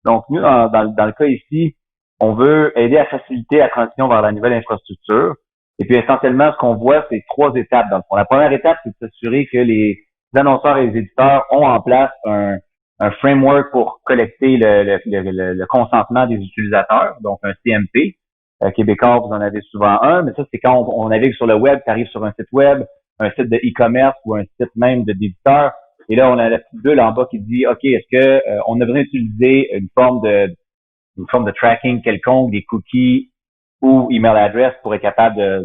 Donc, nous, dans le cas ici, on veut aider à faciliter la transition vers la nouvelle infrastructure. Et puis, essentiellement, ce qu'on voit, c'est 3 étapes. Dans le fond, la première étape, c'est de s'assurer que les annonceurs et les éditeurs ont en place un framework pour collecter le consentement des utilisateurs, donc un CMP. Québécois, vous en avez souvent un, mais ça, c'est quand on navigue sur le web, tu arrives sur un site web, un site de e-commerce ou un site même d'éditeur. Et là, on a la petite bulle en bas qui dit, OK, est-ce que on a besoin d'utiliser une forme de tracking quelconque, des cookies ou email address pour être capable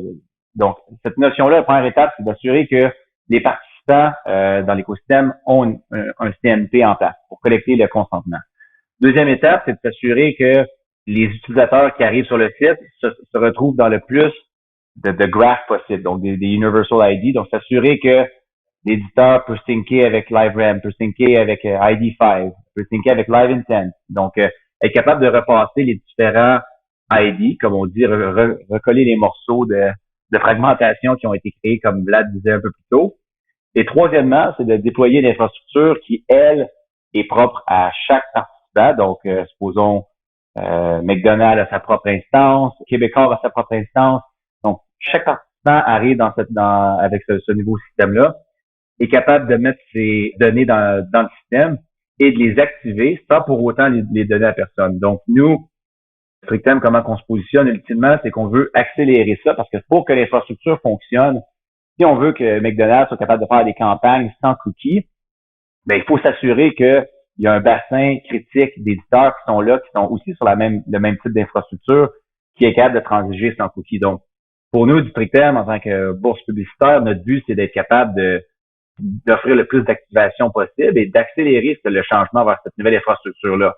donc, cette notion-là, la première étape, c'est d'assurer que les participants dans l'écosystème ont un CMP en place pour collecter le consentement. Deuxième étape, c'est de s'assurer que les utilisateurs qui arrivent sur le site se retrouvent dans le plus de graph possible, donc des Universal ID, donc s'assurer que l'éditeur peut syncer avec LiveRamp, peut syncer avec ID5, peut syncer avec LiveIntent. Donc, être capable de repasser les différents ID, comme on dit, recoller les morceaux de fragmentation qui ont été créés, comme Vlad disait un peu plus tôt. Et troisièmement, c'est de déployer une infrastructure qui, elle, est propre à chaque participant. Donc, supposons McDonald's a sa propre instance, Québécois a sa propre instance. Donc, chaque participant arrive avec ce nouveau système-là, est capable de mettre ses données dans le système et de les activer sans pour autant les donner à personne. Donc, nous, Strictem, comment qu'on se positionne ultimement, c'est qu'on veut accélérer ça parce que pour que l'infrastructure fonctionne, si on veut que McDonald's soit capable de faire des campagnes sans cookies, ben, il faut s'assurer qu'il y a un bassin critique d'éditeurs qui sont là, qui sont aussi sur le même type d'infrastructure, qui est capable de transiger sans cookies. Donc, pour nous, du Strictem, en tant que bourse publicitaire, notre but, c'est d'être capable d'offrir le plus d'activation possible et d'accélérer le changement vers cette nouvelle infrastructure-là.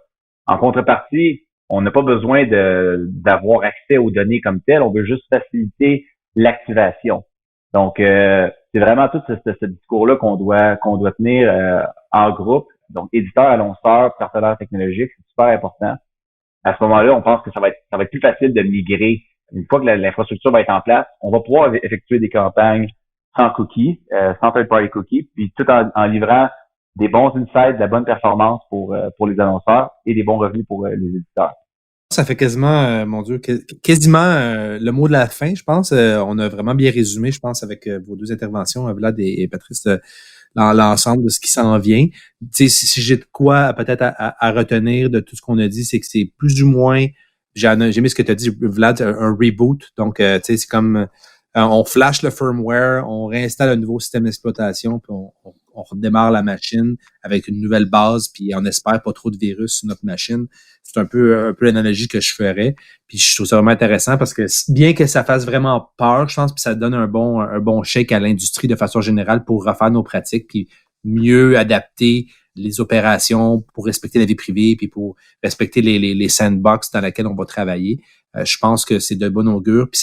En contrepartie, on n'a pas besoin d'avoir accès aux données comme telles, on veut juste faciliter l'activation. Donc, c'est vraiment tout ce discours-là qu'on doit tenir en groupe. Donc, éditeur, annonceur, partenaire technologique, c'est super important. À ce moment-là, on pense que ça va être plus facile de migrer une fois que l'infrastructure va être en place, on va pouvoir effectuer des campagnes sans cookies, sans third-party cookies, puis tout en livrant des bons insights, de la bonne performance pour les annonceurs et des bons revenus pour les éditeurs. Ça fait quasiment, mon Dieu, quasiment le mot de la fin, je pense. On a vraiment bien résumé, je pense, avec vos deux interventions, Vlad et Patrice, dans l'ensemble de ce qui s'en vient. Tu sais, si j'ai de quoi peut-être à retenir de tout ce qu'on a dit, c'est que c'est plus ou moins, j'ai aimé ce que tu as dit, Vlad, un reboot. Donc, tu sais, c'est comme on flash le firmware, on réinstalle un nouveau système d'exploitation, puis on redémarre la machine avec une nouvelle base, puis on espère pas trop de virus sur notre machine. C'est un peu l'analogie que je ferais. Puis je trouve ça vraiment intéressant parce que bien que ça fasse vraiment peur, je pense, puis ça donne un bon shake à l'industrie de façon générale pour refaire nos pratiques, puis mieux adapter les opérations pour respecter la vie privée, puis pour respecter les sandbox dans lesquels on va travailler. Je pense que c'est de bon augure. Puis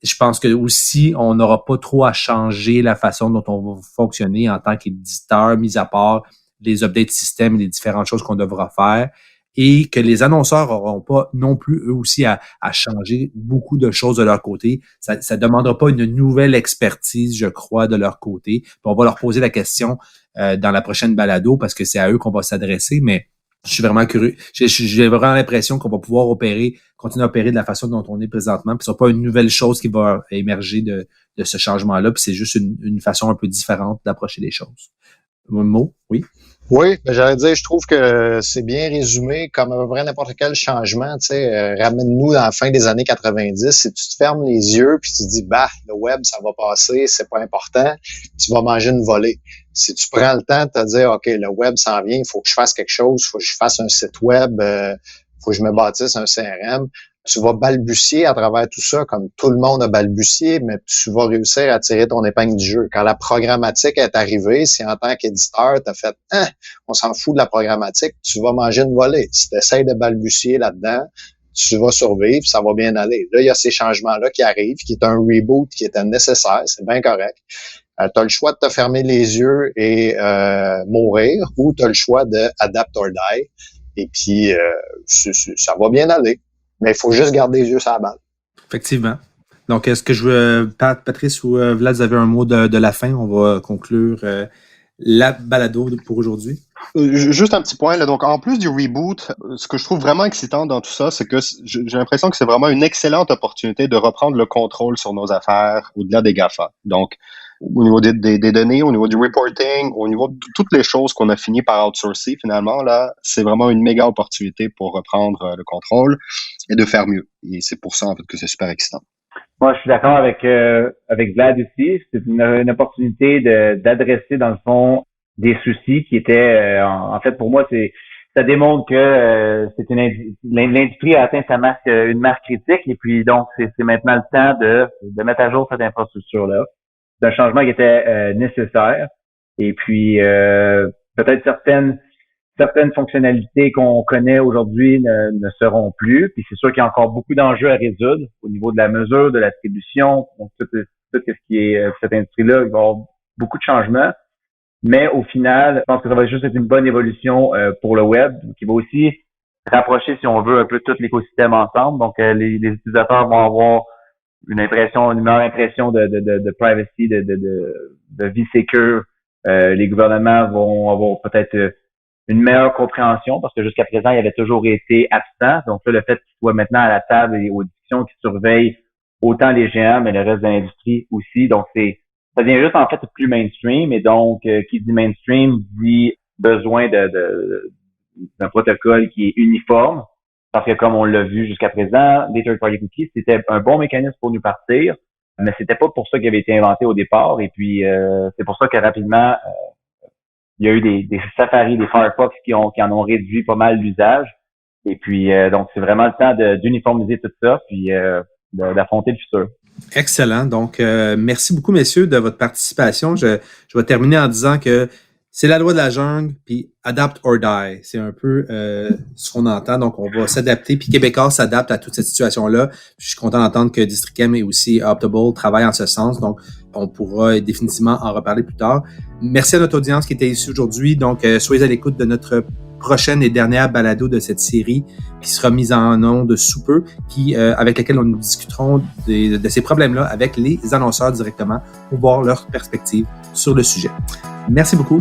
je pense que aussi, on n'aura pas trop à changer la façon dont on va fonctionner en tant qu'éditeur, mis à part les updates système et les différentes choses qu'on devra faire. Et que les annonceurs n'auront pas non plus, eux aussi, à changer beaucoup de choses de leur côté. Ça ne demandera pas une nouvelle expertise, je crois, de leur côté. Puis on va leur poser la question dans la prochaine balado parce que c'est à eux qu'on va s'adresser, mais je suis vraiment curieux. J'ai vraiment l'impression qu'on va pouvoir continuer à opérer de la façon dont on est présentement. Puis ce n'est pas une nouvelle chose qui va émerger de ce changement-là, puis c'est juste une façon un peu différente d'approcher les choses. Un mot? Oui? Oui, ben j'allais dire, je trouve que c'est bien résumé comme à peu près n'importe quel changement. Tu sais, ramène-nous dans la fin des années 90. Si tu te fermes les yeux puis tu te dis, le web, ça va passer, c'est pas important, tu vas manger une volée. Si tu prends le temps de te dire, OK, le web s'en vient, il faut que je fasse quelque chose, il faut que je fasse un site web, il faut que je me bâtisse un CRM, tu vas balbutier à travers tout ça, comme tout le monde a balbutié, mais tu vas réussir à tirer ton épingle du jeu. Quand la programmatique est arrivée, si en tant qu'éditeur, tu as fait « on s'en fout de la programmatique », tu vas manger une volée. Si tu essaies de balbutier là-dedans, tu vas survivre, ça va bien aller. Là, il y a ces changements-là qui arrivent, qui est un reboot qui était nécessaire, c'est bien correct. Tu as le choix de te fermer les yeux et mourir, ou tu as le choix de adapt or die. Et puis, ça va bien aller. Mais il faut juste garder les yeux sur la balle. Effectivement. Donc, est-ce que Patrice ou Vlad, vous avez un mot de la fin? On va conclure la balado pour aujourd'hui. Juste un petit point, là. Donc, en plus du reboot, ce que je trouve vraiment excitant dans tout ça, c'est que j'ai l'impression que c'est vraiment une excellente opportunité de reprendre le contrôle sur nos affaires au-delà des GAFA. Donc, au niveau des données, au niveau du reporting, au niveau de toutes les choses qu'on a fini par outsourcer, finalement, là, c'est vraiment une méga opportunité pour reprendre le contrôle et de faire mieux. Et c'est pour ça, en fait, que c'est super excitant. Moi, je suis d'accord avec Vlad aussi. C'est une opportunité d'adresser, dans le fond, des soucis qui étaient, en fait, pour moi, ça démontre que l'industrie a atteint une marque critique, et puis donc c'est maintenant le temps de mettre à jour cette infrastructure-là. C'est un changement qui était nécessaire, et puis peut-être certaines fonctionnalités qu'on connaît aujourd'hui ne seront plus. Puis c'est sûr qu'il y a encore beaucoup d'enjeux à résoudre au niveau de la mesure, de l'attribution, donc tout ce qui est cette industrie-là. Il va y avoir beaucoup de changements. Mais au final, je pense que ça va juste être une bonne évolution pour le web, qui va aussi rapprocher, si on veut, un peu tout l'écosystème ensemble. Donc, les utilisateurs vont avoir une meilleure impression de privacy, de vie secure. Les gouvernements vont avoir peut-être une meilleure compréhension, parce que jusqu'à présent, il avait toujours été absent. Donc là, le fait qu'il soit maintenant à la table et aux discussions, qui surveille autant les géants, mais le reste de l'industrie aussi. Donc, ça devient juste en fait plus mainstream, et donc qui dit mainstream dit besoin d'un protocole qui est uniforme, parce que comme on l'a vu jusqu'à présent, les third-party cookies, c'était un bon mécanisme pour nous partir, mais c'était pas pour ça qu'il avait été inventé au départ, et puis c'est pour ça que rapidement il y a eu des Safari, des Firefox qui en ont réduit pas mal l'usage, et puis donc c'est vraiment le temps d'uniformiser tout ça, puis d'affronter le futur. Excellent. Donc, merci beaucoup, messieurs, de votre participation. Je vais terminer en disant que c'est la loi de la jungle, puis adapt or die. C'est un peu ce qu'on entend. Donc, on va s'adapter. Puis Québécois s'adapte à toute cette situation-là. Je suis content d'entendre que Districtchem et aussi Optable travaillent en ce sens. Donc, on pourra définitivement en reparler plus tard. Merci à notre audience qui était ici aujourd'hui. Donc, soyez à l'écoute de notre prochaine et dernière balado de cette série qui sera mise en onde sous peu, avec laquelle nous discuterons de ces problèmes-là avec les annonceurs directement pour voir leur perspective sur le sujet. Merci beaucoup.